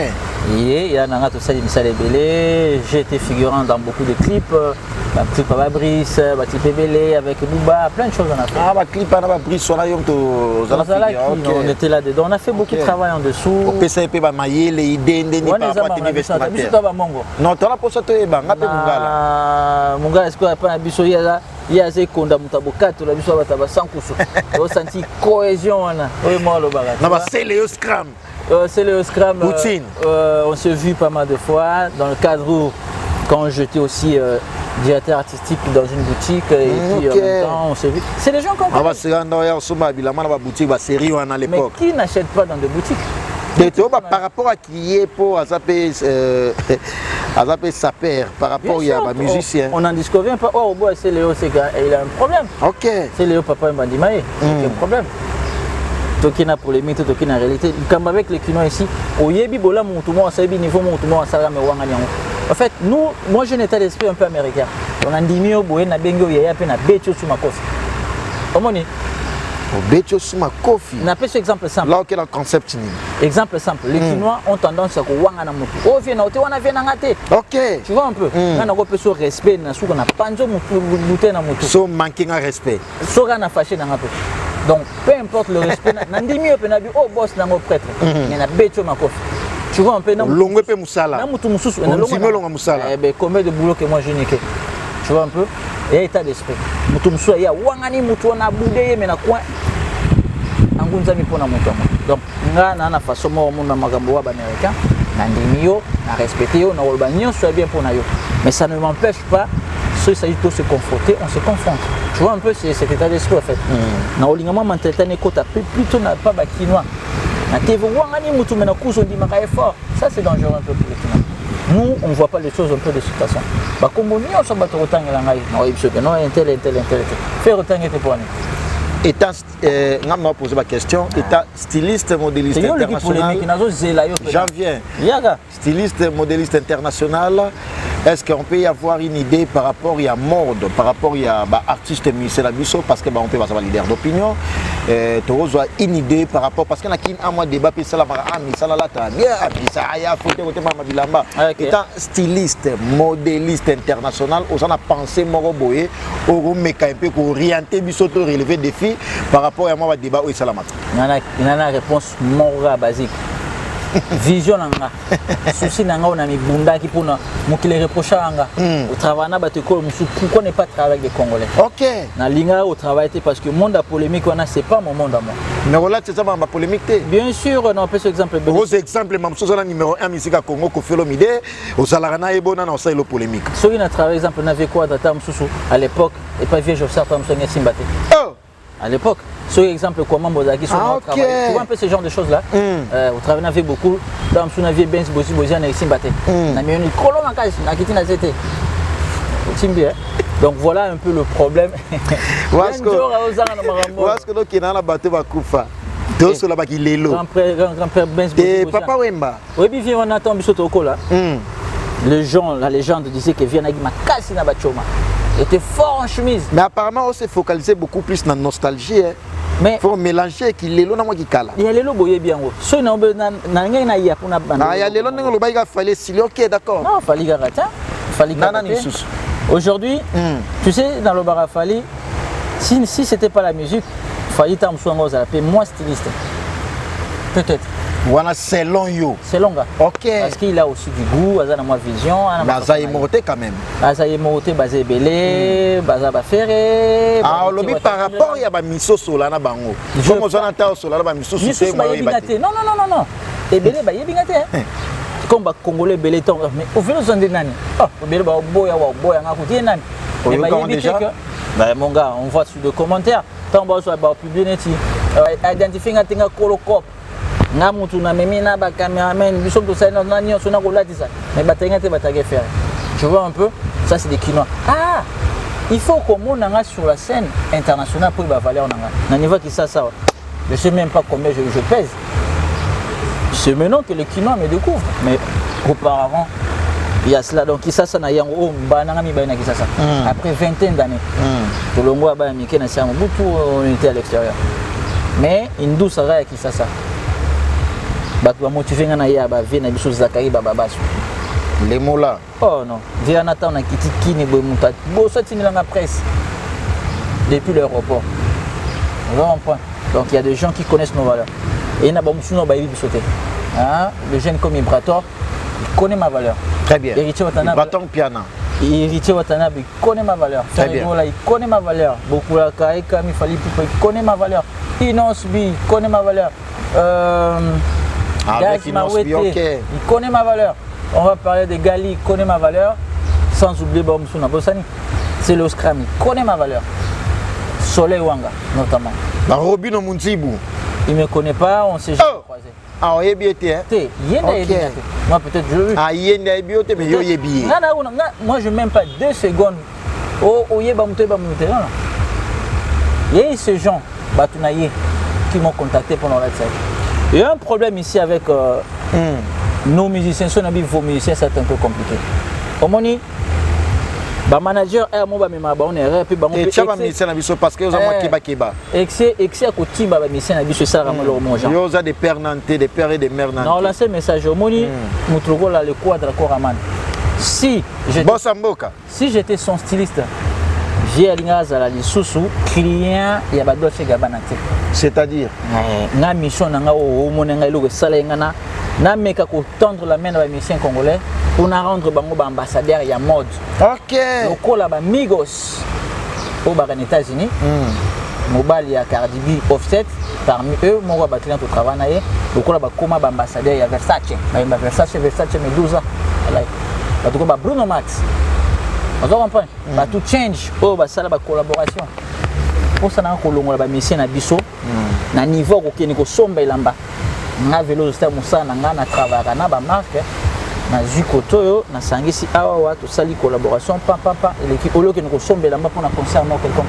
Il y a un tout ça j'ai été figurant dans beaucoup de clips, clip à Brice, clip Belé avec Bouba, plein de choses on a fait. Ah, clip à Brice, on était là dedans, on a fait beaucoup de travail en dessous. Au PCP ba maye les idées par rapport à vestimentaire. Non, tu as pour ça te ba ngape mungala. Mungala est-ce qu'on pas biso ya ya ze konda mutabokato la biso bataba sankusu. On senti cohésion là. Oui moi le bagat. Na ba c'est le scrum. C'est le Scrum. On s'est vu pas mal de fois dans le cadre où, quand j'étais aussi directeur artistique dans une boutique et puis en même temps on s'est vu. C'est les gens qu'on connaît. Mais qui n'achète pas dans des boutiques? Par rapport à qui est pour Azapé Saper, par rapport à musicien. On n'en disconvient pas. Oh, c'est Léo, il a un problème. Ok. C'est Léo Papa Mbandimae, il a un problème. Tokina polémique, Tokina réalité. Comme avec les clients ici, au Yebi Bola, mon tout le monde, niveau mon tout le monde, en fait, nous, moi j'ai un état d'esprit un peu américain. On a dit mieux, on a bien eu à peine à Bétio sous ma coffre. Comment on est? Bétio sous ma coffre. On appelle ce exemple simple. Là, quel est le concept? Exemple simple. Les Chinois ont tendance à wanga na mutu. Oh, viens na on a vient na ngate. Ok. Tu vois un peu. On a peu sur respect, na sou qu'on a panzo mutu bouté na mutu. So manquing à respect. So na fâché na ngate. Donc, peu importe le respect, nandi mieux penabi oh boss na mo prêtre. Mais na Bétio ma coffre. Tu vois un peu na longue pe musala. Na mutu mususu. Na longue musala. Eh ben combien de boulot que moi j'ai niqué. Tu vois un peu. Il y a état d'esprit. Mutu mususu ya wangani mutu na boudé mais na coin. Donc, na façon na magambo wa américain, na ndimio, na respecter yo, na olbanyo soit bien pour na yo. Mais ça ne m'empêche pas, si ça de se confronter, on se confronte. Tu vois un peu cet état d'esprit en fait. Na olingama mentalité ne kota plutôt na pas bakinois. Na tevo wangani mutu mena kuzo di maka effort. Ça c'est dangereux un peu pour les Kinois. Nous, on ne voit pas les choses un peu de cette façon. Bah comme on s'en bat autant que la ngai, non intel. Faire autant que pour nous. Étant, on m'a posé ma question, étant styliste, modéliste international, j'en viens. Styliste, modéliste international, est-ce qu'on peut y avoir une idée par rapport à mode, par rapport à artiste musicien parce qu'on peut avoir un leader d'opinion, tu as une idée par rapport, parce qu'on a un mois de débat, puis ça la étant styliste, modéliste international, on a pensé Moroboé, on a orienté, relever des défis par rapport à moi débat où il y a une réponse morale basique. vision nanga souci nanga on a mis bunda qui pour nous qui les reproche anga au travail na bato ko pourquoi ne pas travailler avec des Congolais. OK. Na linga au travail parce que monde a polémique on a c'est pas mon monde à moi. Mais là c'est ça ma polémique. Bien sûr on peut ce exemple gros exemple même chose la numéro 1 musique à Congo ko fait l'omide au salarana et bona na ça le polémique. Soki na travail exemple n'avait quoi data msusu à l'époque et pas vieux Joseph tam sonné Simbate. Oh à l'époque sur exemple comment Bozaki sur notre travail tu vois un peu ce genre de choses là au travail n'avait beaucoup dans son avis bien bosi bosi na Simbate na mioni kolon en caisse na kiti na zete Timbi donc voilà un peu le problème parce que donc il a la bateau va kufa deux sur la baki lelo grand-père Benz et papa Wemba oui bien on attend biso toko là les gens la légende disait que vient na kasi na bachoma était fort en chemise. Mais apparemment, on s'est focalisé beaucoup plus dans la nostalgie. Hein. Mais il faut mélanger qui les lois qui cala. Il y a les lois bien haut. Ceux n'a na ya pour na bande. Ah, il y a les lois le bail fallait s'il OK d'accord. Non, fallait garata. Fallait garata. Aujourd'hui, tu sais dans le barafali si c'était pas la musique, fallait tam songer à moi styliste. Peut-être. Voilà, c'est long yo. C'est long gars. OK. Parce qu'il a aussi du goût, il a moi vision, ça est monté quand même. Ça est monté basé belé, basé ba ferré. Ah, le par rapport il y a ba miso sola na bango. Comme on entend sola ba miso c'est moi yebingate. Non. Et belé ba yebingate. Comme ba congolais belé ton mais au fait on nani. Ah, belé ba boya nga ko tie nani. Mais ba yebingate que bah mon gars, on voit sur les commentaires, tant ba so ba publier neti. Identifier nga tinga kolokop. Na mutu na memi na ba cameraman biso to ça na nani on sona ko latisa mais batenga te batage faire tu vois un peu ça c'est des kinois ah il faut qu'on monte sur la scène internationale pour ba valeur na niveau qui ça je sais même pas combien je pèse c'est maintenant que les kinois me découvrent mais auparavant il y a cela donc ça na yango o bananga mi ba na ça après vingtaine d'années tout le monde ba mi kena ça beaucoup on était à l'extérieur mais une douce rare qui ça bato motivé ngana ya ba vie na biso Zakari baba baso les mots là oh non via nata na kitikini boy muta bo sotini la presse depuis l'aéroport on point donc il y a des gens qui connaissent nos valeurs et na ba musuno ba yibi sauter hein le jeune comme Ibrator il connaît ma valeur très bien héritier Watanabe bâton piano héritier Watanabe il connaît ma valeur très bien là il connaît ma valeur beaucoup la Kaika mi fali il connaît ma valeur Inos B il connaît ma valeur avec Inosbi, OK. Il connaît ma valeur. On va parler de Gali, il connaît ma valeur. Sans oublier Bomsuna Bossani. C'est le Scram, il connaît ma valeur. Soleil Wanga, notamment. Robino Muntibu. Il ne me connaît pas, on s'est jamais croisé. Ah, il est bien, hein? Moi, peut-être je l'ai vu. Ah, il est bien, mais il est bien. Moi, je ne mets même pas 2 secondes. Oh, il y a ces gens, qui m'ont contacté pendant la scène. Il y a un problème ici avec nos musiciens, vos musiciens, c'est un peu compliqué. Au moment où manager est mon on est rap et tu as musicien parce que vous avez keba excès à côté ba musicien na biso ça ramalo mon genre. Yo za des pères nantais, des pères et des mères nantais. Non, lancer message au moni mutrogo là le quadre Koraman. Si j'étais son styliste, j'ai aligné la lisusu client ya ba Dolce Gabbana. C'est-à-dire na mission nanga o monenga ilo sala ngana na meka ko tendre la main à musicien congolais pour na rendre bango ba ambassadeur ya mode. OK. Lokola ba Migos au bar en États-Unis. Mobile ya Cardi B Offset parmi eux mon ba client au travail na ye lokola ba koma ba ambassadeur ya Versace. Ba Versace Medusa. Ba to ba Bruno Mars. Vous comprenez? Ba tout change oh ba sala ba collaboration. Pour ça na ko longola ba musicien na biso na niveau ko keni ko somba elamba. Na Velocité Musana na travailler na ba marque na Zukoto na sangisi awa watu sali collaboration papa l'équipe olo ke ko somba elamba pour na concert mo quelconque.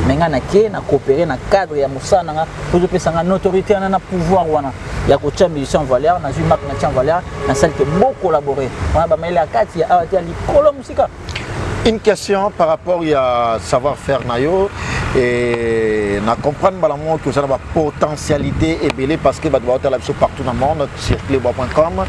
Menga na ke na coopérer na cadre ya Musana nga pour pesa nga notoriété na pouvoir wana ya ko tia musicien valeur na zu marque na tia valeur na sali que beaucoup collaborer. On ba mele akati ya awa tia likolo musika. Une question par rapport à savoir-faire nayo et na comprendre balamon que ça a une potentialité ébélée parce que va devoir être partout dans le monde sur clebois.com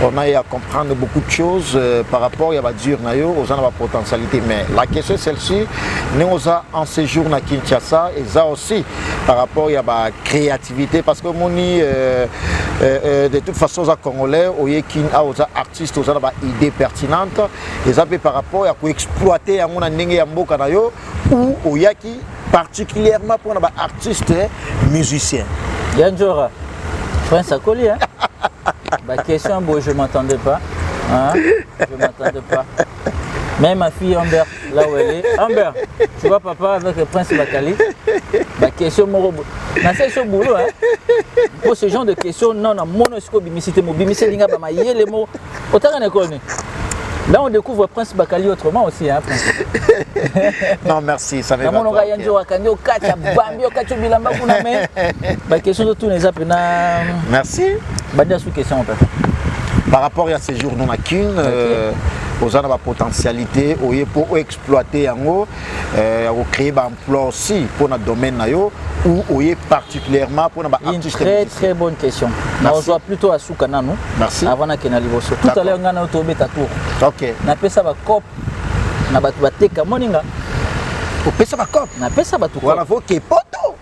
on a eu à comprendre beaucoup de choses par rapport à la dur aux gens potentialité. Mais la question est celle-ci, nous avons en séjour à Kinshasa et ça aussi par rapport à la créativité parce que de toute façon les Congolais aux artistes aux idées pertinentes et ça peut par rapport à exploiter à mon ou au yaki particulièrement pour les artistes musiciens. Yanjora, Prince Akoli, hein? Ma question, bon, je ne m'attendais pas. Hein? Je ne m'attendais pas. Mais ma fille Amber, là où elle est, Amber, tu vois papa avec le Prince Bakali. Ma question, c'est ce boulot. Hein? Pour ce genre de questions, non, non, monosco, bimicité, bimicité, linga, bamaye, les mots. Autant qu'on est connu. Là, on découvre Prince Bakali autrement aussi. Hein, Prince. Non, merci. Ça va. Merci. Par rapport à ces jours, nous n'avons qu'une. Aux gens la potentialité pour exploiter en haut, créer un emploi aussi pour notre domaine ou particulièrement pour notre artiste. Une très bonne question. On doit plutôt à Soukana nous. Merci. Avant que nous arrivions. Tout à l'heure on a autobé ta tour. OK. Na pesa ba cop na ba teka moninga. O pesa ba cop. Na pesa ba tout. Voilà faut que poto.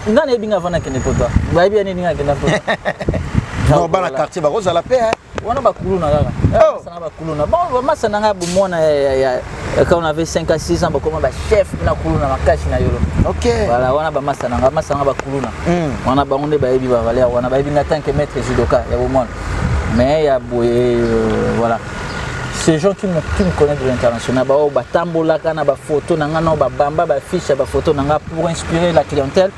Ngana ebinga avant que ne poto. Ba bien ni nga kena poto. Non ba la quartier ba roza la paix hein. On a bakulu na kaka. On a bakulu na. Bon, massa na nga bomona quand on avait 5 à 6 ans comme ba chef na kulu na makashi na yolo. OK. Voilà, on a ba massa na bakulu na. On a ba on ba yebi ba valeur, on a ba yebi na tant que maître judoka, ya bomona. Mais il y a voilà. Ces gens qui me connaissent de l'international, ba tambola kana ba photo na nga no ba bamba ba fiche ba photo na nga pour inspirer la clientèle.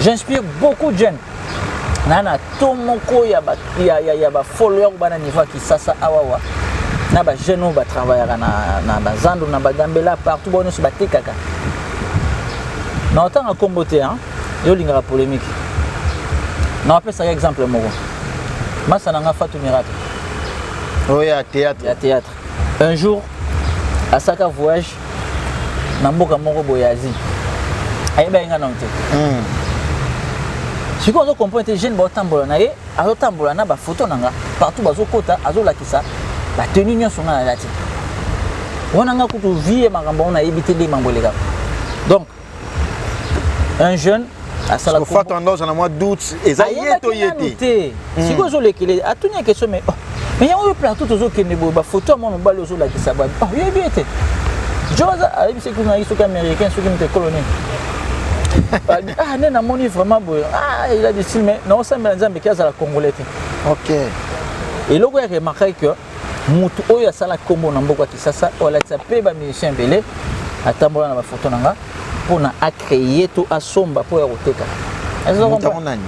J'inspire beaucoup de jeunes. Nana tomoko ya ba follower bana niveau qui sasa awawa na ba jeune ba travailler na bazando na bagambela partout bon sur baté kaka na autant à comboter hein yo lingara polémique na appelle ça exemple moko masa na nga Fatou Miracle oh ya théâtre un jour à Saka voyage na mboka moko boyazi ayeba inga nonte si vous comprenez que les jeunes sont na ba photo nanga partout bazo kota azo lakisa ba tenue nyonso na lati on nga kutu vie makambo on a évité les mamboleka donc un jeune à sala ko fa tendance na mois d'août ezayeto yete si vous zo lekele atunya question mais il y a un plateau toujours qui ne ba photo mon balo zo lakisa ba oh il bien été Joza a dit c'est que les américains ceux qui étaient colonies. Ah, il a vraiment beau. Ah, il a dit mais non, ça me dit que c'est la Congolais. OK. Et là, il a remarqué que mutu oyo sala kombo na mboka Kisasa, on l'a tapé ba musicien belé, atambola na ba photo nanga pour na créer tout à somba pour roteka. Est-ce que vous comprenez?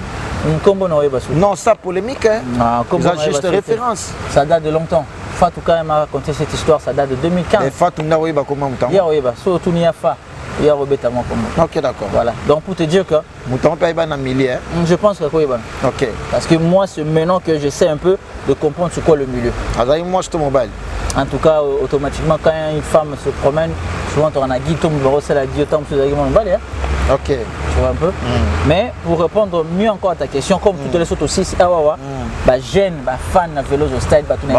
Un combo na oyo non, ça polémique hein. Ah, comme ça juste référence. Ça date de longtemps. Fatou quand même a raconté cette histoire, ça date de 2015. Et Fatou na oyo ba comment mutan? Ya oyo ba surtout ni afa. Il y a Robert Tamon comme OK, d'accord. Voilà. Donc pour te dire que Mouton paye ban milieu. Je pense que quoi OK. Parce que moi c'est maintenant que j'essaie un peu de comprendre c'est quoi le milieu. Azaï moi je mobile. En tout cas automatiquement quand une femme se promène, souvent on a guide tombe c'est la guide tombe sur la mobile. OK. Tu vois un peu. Mais pour répondre mieux encore à ta question comme toutes les autres aussi awawa ba jeune ba fan na Veloso style ba tourner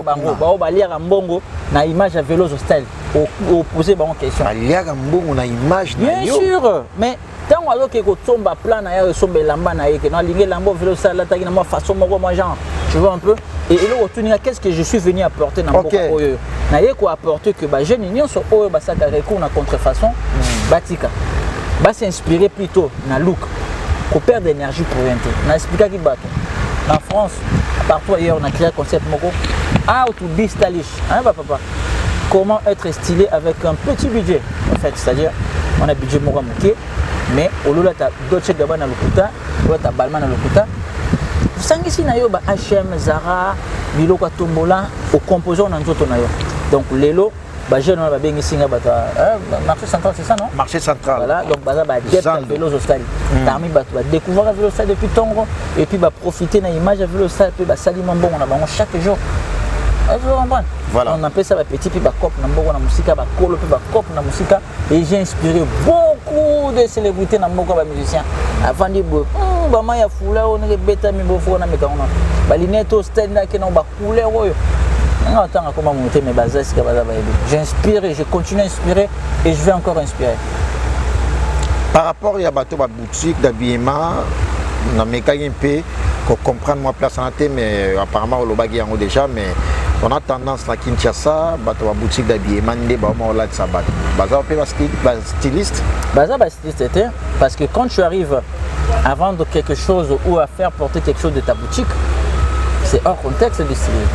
bango ba lire mbongo na image à Veloso style au poser ba en question. Ba lire mbongo na image na yo. Bien sûr, mais tant on a que tomba plan na ya sombe lamba na yeke na linge lambo Veloso style la tagi na moi façon moko moi genre. Tu vois un peu et là retourner qu'est-ce que je suis venu apporter dans mboka oyo. Na yeko apporter que ba jeune union so oyo ba saka recours na contrefaçon batika. Va s'inspirer plutôt dans le look, qu'on perd d'énergie pour rien. On a expliqué qui bat. En France, partout ailleurs, on a créé un concept moko. How to be stylish. Hein, papa? Comment être stylé avec un petit budget. En fait, c'est-à-dire, on a un budget moko moké, mais au lieu de Dolce Gabbana lokuta, au lieu de Balmain lokuta, vous savez ici, on a H&M, Zara, Biloko Tombola, au composant dans tout nayo. Donc, l'élo. Jeune on a bien ici marché central c'est ça non? Marché central. Voilà donc baza ba Veloso style. Parmi ba découvrir Veloso style depuis Tongo et puis ba profiter na image à Veloso style puis ba salimon bon on a bango chaque jour. Voilà. On appelle ça ba petit puis ba cop na mboko na musika ba kolo puis ba cop na musika et j'ai inspiré beaucoup de célébrités na mboko ba musiciens. Avant de ba maya fula on est beta mi bofo na mekango. ba lunette au style na kena ba couleur oyo nga tanga comment monter mes bases ka baza ba aider. J'inspire et je continue à inspirer et je vais encore inspirer. Par rapport à bateau ba boutique d'habillement na mekaki un peu pour comprendre moi place en tête mais apparemment au lobagi yango déjà mais on a tendance à Kinshasa bateau ba boutique d'habillement ndé ba mo la de sabat. Baza pe ba styliste. Baza ba styliste parce que quand tu arrives à vendre quelque chose ou à faire porter quelque chose de ta boutique, c'est hors contexte du stylisme.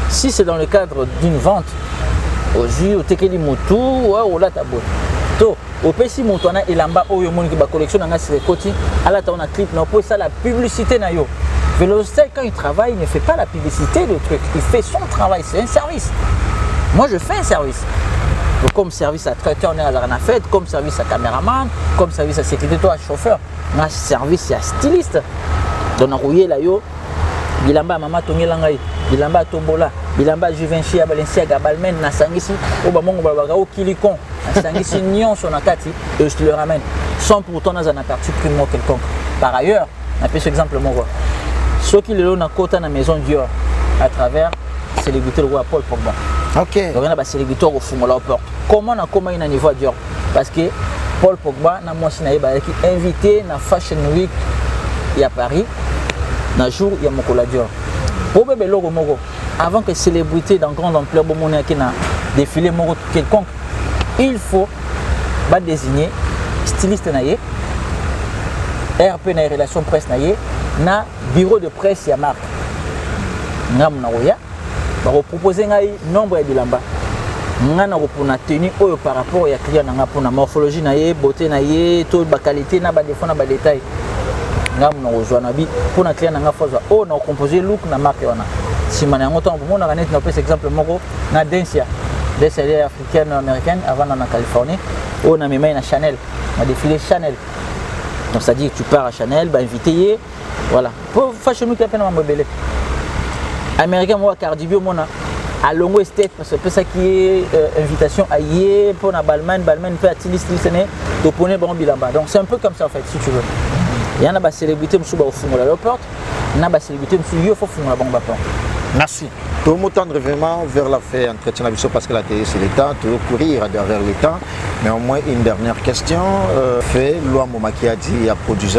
Si c'est dans le cadre d'une vente, au jus, au tekeli motu, ou là ta boîte. To, au PC moutona ilamba oyo moni ki ba collection nga sur côté, ala ta on a clip na pour ça la publicité na yo. Velocel quand il travaille, il ne fait pas la publicité le truc, il fait son travail, c'est un service. Moi je fais un service. Donc, comme service à traiteur, on est à la fête, comme service à caméraman, comme service à sécurité, toi chauffeur, on a service à styliste. Donc on a là yo bilamba mama tongelanga bilamba tombola bilamba Givenchy Balenciaga Balmain na sangisi o ba mongo ba o kilikon na sangisi nyonso na kati et je te le ramène sans pourtant dans un parti primo quelconque. Par ailleurs, on a pris cet exemple mon ceux qui le na kota na maison Dior à travers célébrité le roi Paul Pogba. OK. Donc on a ba célébrité au fond la porte. Comment na comment il na niveau Dior parce que Paul Pogba na moi sina ba qui invité na Fashion Week et à Paris. Un jour, il y a mon collègue. Pour bébé logo mogo, avant que célébrité dans grande ampleur, bon mon qui n'a défilé mogo quelconque, il faut désigner styliste naïe, RP na relation presse naïe, na bureau de presse ya marque. Ngam na oya, ba proposer ngai nombre de bilamba. Ngana pour na tenue oyo par rapport ya client na pour na morphologie naïe, beauté naïe, taux de qualité na ba défaut na ba détail. Pour un client on a composé look na marque wana si man yango temps on a net na pese exemple moko na Densia africaine américaine avant en Californie on a mis na Chanel on a défilé Chanel donc ça dit que tu pars à Chanel bah invité voilà pour fashion week peine ma belé américain moi Cardi B mona à longo estate parce que ça qui est invitation à yé pour na Balmain peut styliste to pone bon bilamba donc c'est un peu comme ça en fait si tu veux. Il y a des célébrités qui sont au fond de la porte, il y a des célébrités qui sont au fond de la porte. Merci. Tout le monde tendre vraiment vers la fin entretien parce que la télé c'est le temps, toujours courir derrière le temps. Mais au moins une dernière question. Fait Loi Momaki a dit à produit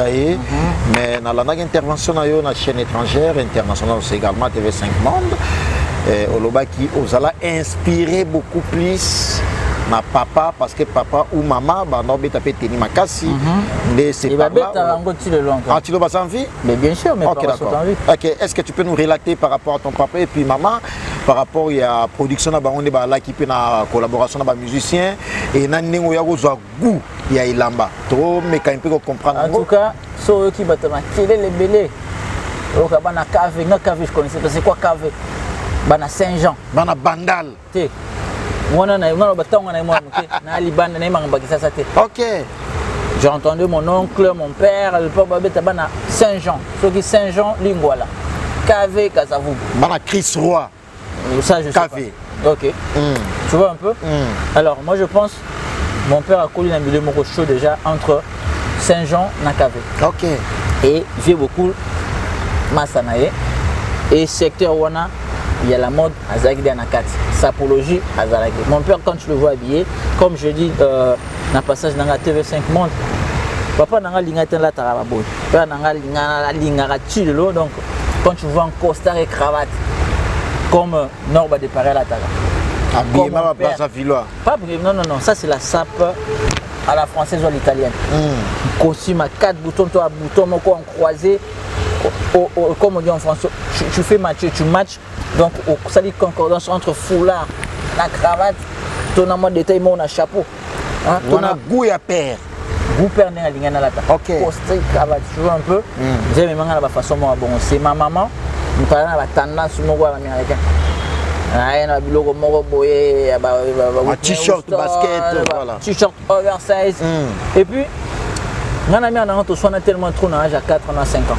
mais dans la intervention dans la chaîne étrangère, internationale aussi également TV5 Monde, Oloba qui vous a inspiré beaucoup plus. Ma papa parce que papa ou maman bah non bête tapé tenir ma casse mais c'est pas là tu le vas en vie mais bien sûr mais okay, d'accord. OK est-ce que tu peux nous relater par rapport à ton papa et puis maman par rapport à la production na on est là qui peut na collaboration na musicien et na ningo ya kozwa goût ya ilamba trop mais quand peut comprendre en tout cas ceux qui battent quel est le belé au kabana cave na cave je connaissais c'est quoi cave bana Saint-Jean bana Bandal Ok. J'ai entendu mon oncle, mon père, le papa Betabana Saint-Jean. Ceux qui Saint-Jean, Lingwala. KV, Kazavou. Bana Chris Roy. Ça, je sais pas. Ok. Tu vois un peu Alors, moi, je pense, mon père a connu un milieu chaud déjà entre Saint-Jean et KV. Ok. Et j'ai beaucoup Massanae. Et secteur Wana, il y a la mode à Zagde Anakat. Sapologie à Zagde. Mon père, quand tu le vois habillé, comme je dis dans le passage dans la TV5 Monde, papa n'a pas de la taraboui. Papa n'a pas de la donc quand tu vois en costard et cravate, comme Norba de Paris à la Tara. Habillement à place à Villois. Non, ça c'est la sape à la française ou à l'italienne. Costume à 4 boutons, toi à boutons, mon corps en croisé. Comme on dit en français, tu fais matcher, tu matches. Donc, ça dit concordance entre foulard, la cravate, ton amour de détail, mon chapeau. On a goût à père. Goût père n'est pas là. Ok. Costume, cravate, tu vois un peu. J'ai même la façon moi bon. C'est ma maman. Nous parlons de la tendance sur mon roi américain. Un t-shirt, basket, voilà. T-shirt oversize. Et puis, on a tellement trop dans l'âge à 4 ans, à 5 ans.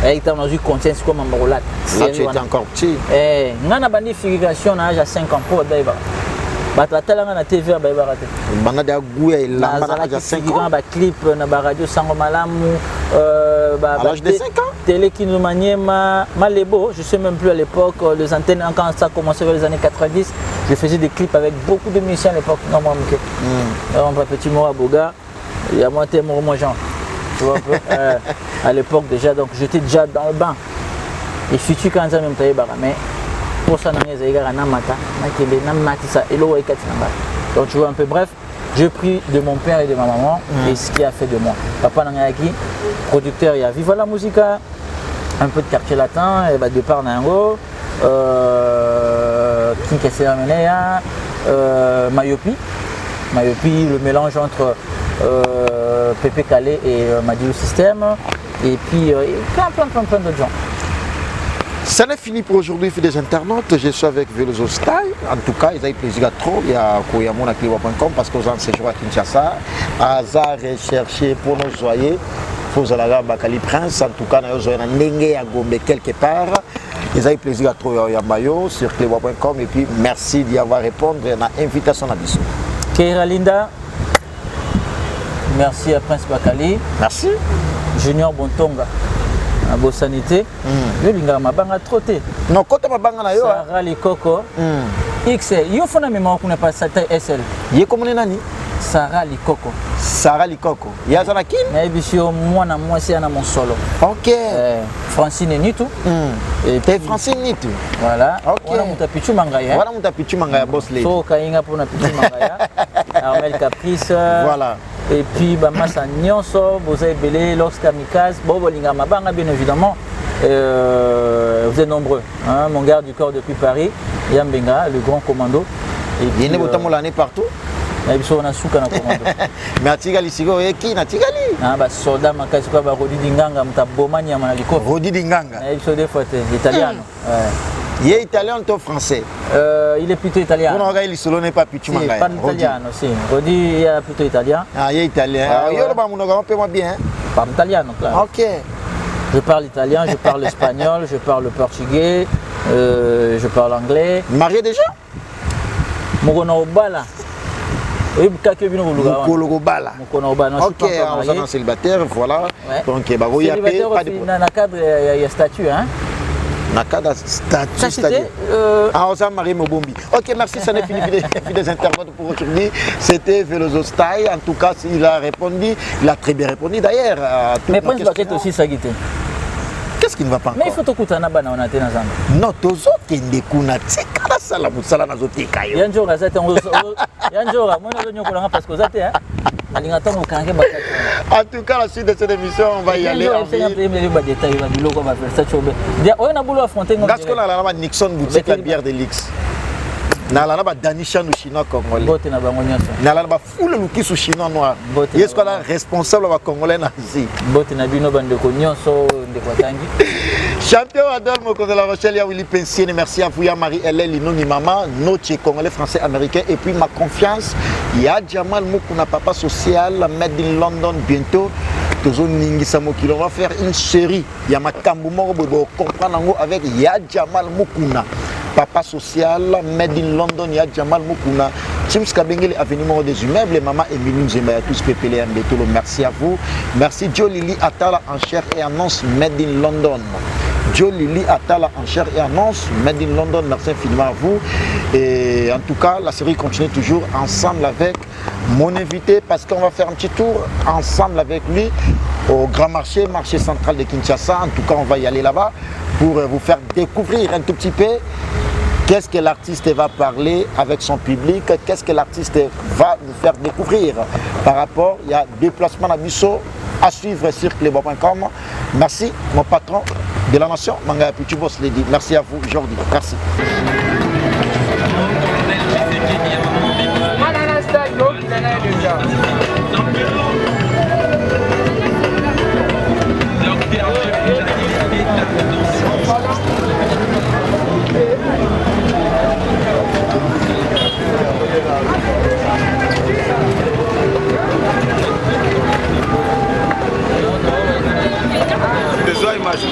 Et tu as eu conscience comme un brolat. Là, tu étais encore petit. On a une figuration dans l'âge à 5 ans pour Daïba. Tu as la TV à Daïba. Tu as goût à la clip na radio Sango Malamu, à l'âge de 5 ans. Télé qui nous maniait Malébo, je ne sais même plus à l'époque, les antennes, quand ça a commencé vers les années 90, je faisais des clips avec beaucoup de musiciens à l'époque. Non, moi, petit Mora Boga, il y a moi, moi, Jean. Tu vois un peu à l'époque déjà, donc j'étais déjà dans le bain. Et je suis quand même mais pour ça, donc tu vois un peu, bref, j'ai pris de mon père et de ma maman et ce qui a fait de moi. Papa Nangaki, producteur, il y a Viva la Musica, un peu de quartier latin, et bah, départ Nango, Mayopi, le mélange entre Pépé Calais et Madiou System, et puis plein d'autres gens. Ça n'est fini pour aujourd'hui, fidèles internautes. Je suis avec Veloso Style. En tout cas, ils ont eu plaisir à trop. Il y a koyamon.com parce qu'ils ont un séjour à Kinshasa. Hasard recherché pour nos joyeux. Fozalaga Bakali Prince. En tout cas, nous avons un Nenge à Gombe quelque part. Ils ont eu plaisir à trop Yamayo sur clébois.com. Et puis, merci d'y avoir répondu à l'invitation à Bissou. Keira Linda. Merci à Prince Bakali. Merci. Junior Bontonga. À Bossanité, je linga mabanga trotté. Non, quand tu mabanga na yo. Sarah Likoko. XL. Yo fona mémoire qu'on n'a pas sa taille SL. Yé comme nani? Sarah Likoko. Sarah Likoko. Ya zana kin? Na ebisio moi c'est na mon solo. OK. Francine Nitu. Et t'es Francine Nitu. Voilà. OK. Voilà mutapichu mangaya. Voilà mutapichu mangaya boss lady. So kainga pour na pichu mangaya. Armel Caprice. Voilà. Et puis Massa Nyonso, Bozaï Belé, Lox Kamikaze, Bobo Linga Mabanga, bien évidemment. Vous êtes nombreux. Hein, mon garde du corps depuis Paris, Yambenga, le grand commando. Il y a une l'année partout. On a souka na commando. Mais à Tigali Sigo, et qui na Tigali? Ah, bah, soldat, Makasuka, Rodi Dinganga, Mtabomani, Yamaliko. Rodi Dinganga. Il faut des fois, italiano. Il est italien ou français? Il est plutôt italien. Pour nous, il n'est pas plutôt italien. Pas italien aussi. Rodi il est plutôt italien. Ah, il est italien. Il est bien. Pas italien, clair. Ok. Je parle italien, je parle espagnol, je parle portugais, je parle anglais. Marié déjà? Mokono Obala. Oui, Mokolo Bala. Ok, on est célibataire, voilà. Donc, il y a pas de cadre, il y a statut, hein? Nakada statut, c'est-à-dire on s'est marié Mobombi. Ok, merci, ça n'est fini des internautes pour aujourd'hui. C'était Veloso Style. En tout cas, il a répondu, il a très bien répondu d'ailleurs. Mais Prince Baquet aussi, ça guité. Qu'est-ce qui ne va pas encore? Mais il faut que tu aies un non, tu as des kunati. Sala musala na zotika yo. Yanjo gazate yanjo moi na zonyo kolanga parce que zate hein. Alinga tango kange bakati. En tout cas, la suite de cette émission, on va y aller en ville. Gasco na la Nixon boutique la bière de Lix. Na la ba Danisha no chinois congolais. Bote na bango nyonso. Na la ba foule luki su chinois noir. Est-ce qu'on a responsable ba congolais na ici? Bote na bino bande ko nyonso ndeko tangi. Champion Adol Moko de la Rochelle, il y a Willy Pensier, merci à vous, Marie Hélène, Linoni Mama, notre congolais, français, américain, et puis ma confiance, il y a Jamal Mokuna, papa social, made in London bientôt. On va faire une série. Il y a ma Kamboumoro, comprendre avec Ya Jamal Mokuna, papa social, made in London, Ya Jamal Mokuna. James Kabengele, avenue des immeubles, maman Emilie Zembaya, tous PPL Mbetolo, merci à vous. Merci Joe Lili Atala en chair et annonce made in London. Joe Lili Atala en chair et annonce made in London, merci infiniment à vous. Et en tout cas, la série continue toujours ensemble avec mon invité parce qu'on va faire un petit tour ensemble avec lui au Grand Marché, marché central de Kinshasa. En tout cas, on va y aller là-bas pour vous faire découvrir un tout petit peu qu'est-ce que l'artiste va parler avec son public, qu'est-ce que l'artiste va nous faire découvrir par rapport, il y a déplacement à Bissau à suivre sur clébois.com. Merci mon patron de la nation, Manga Pichu Boss Lady. Merci à vous aujourd'hui. Merci. Des images,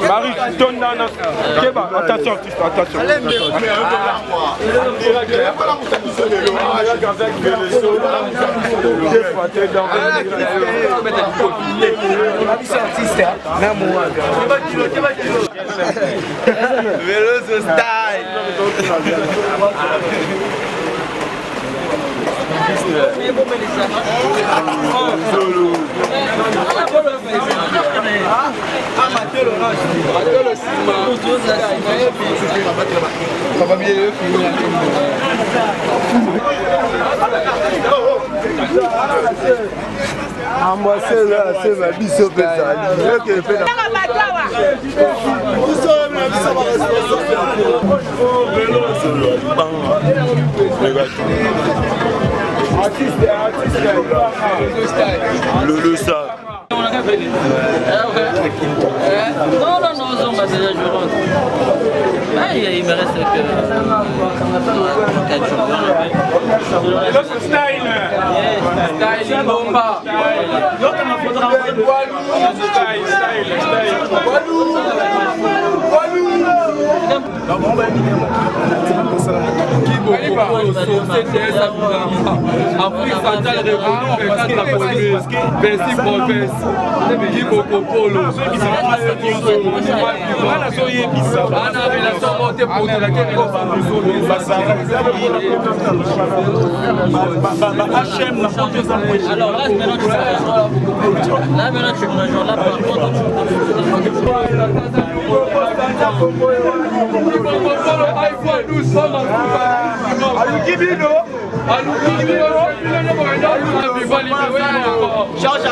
Marie, tourne dans attention, attention. Veloso style. Le ça. Non, bah déjà je rentre. Il me reste que 4 jours. Style bomba. Afrique centrale révolue, Bercy province, Kiboko Polo, Alors là maintenant tu me rejoins là par contre. Charge à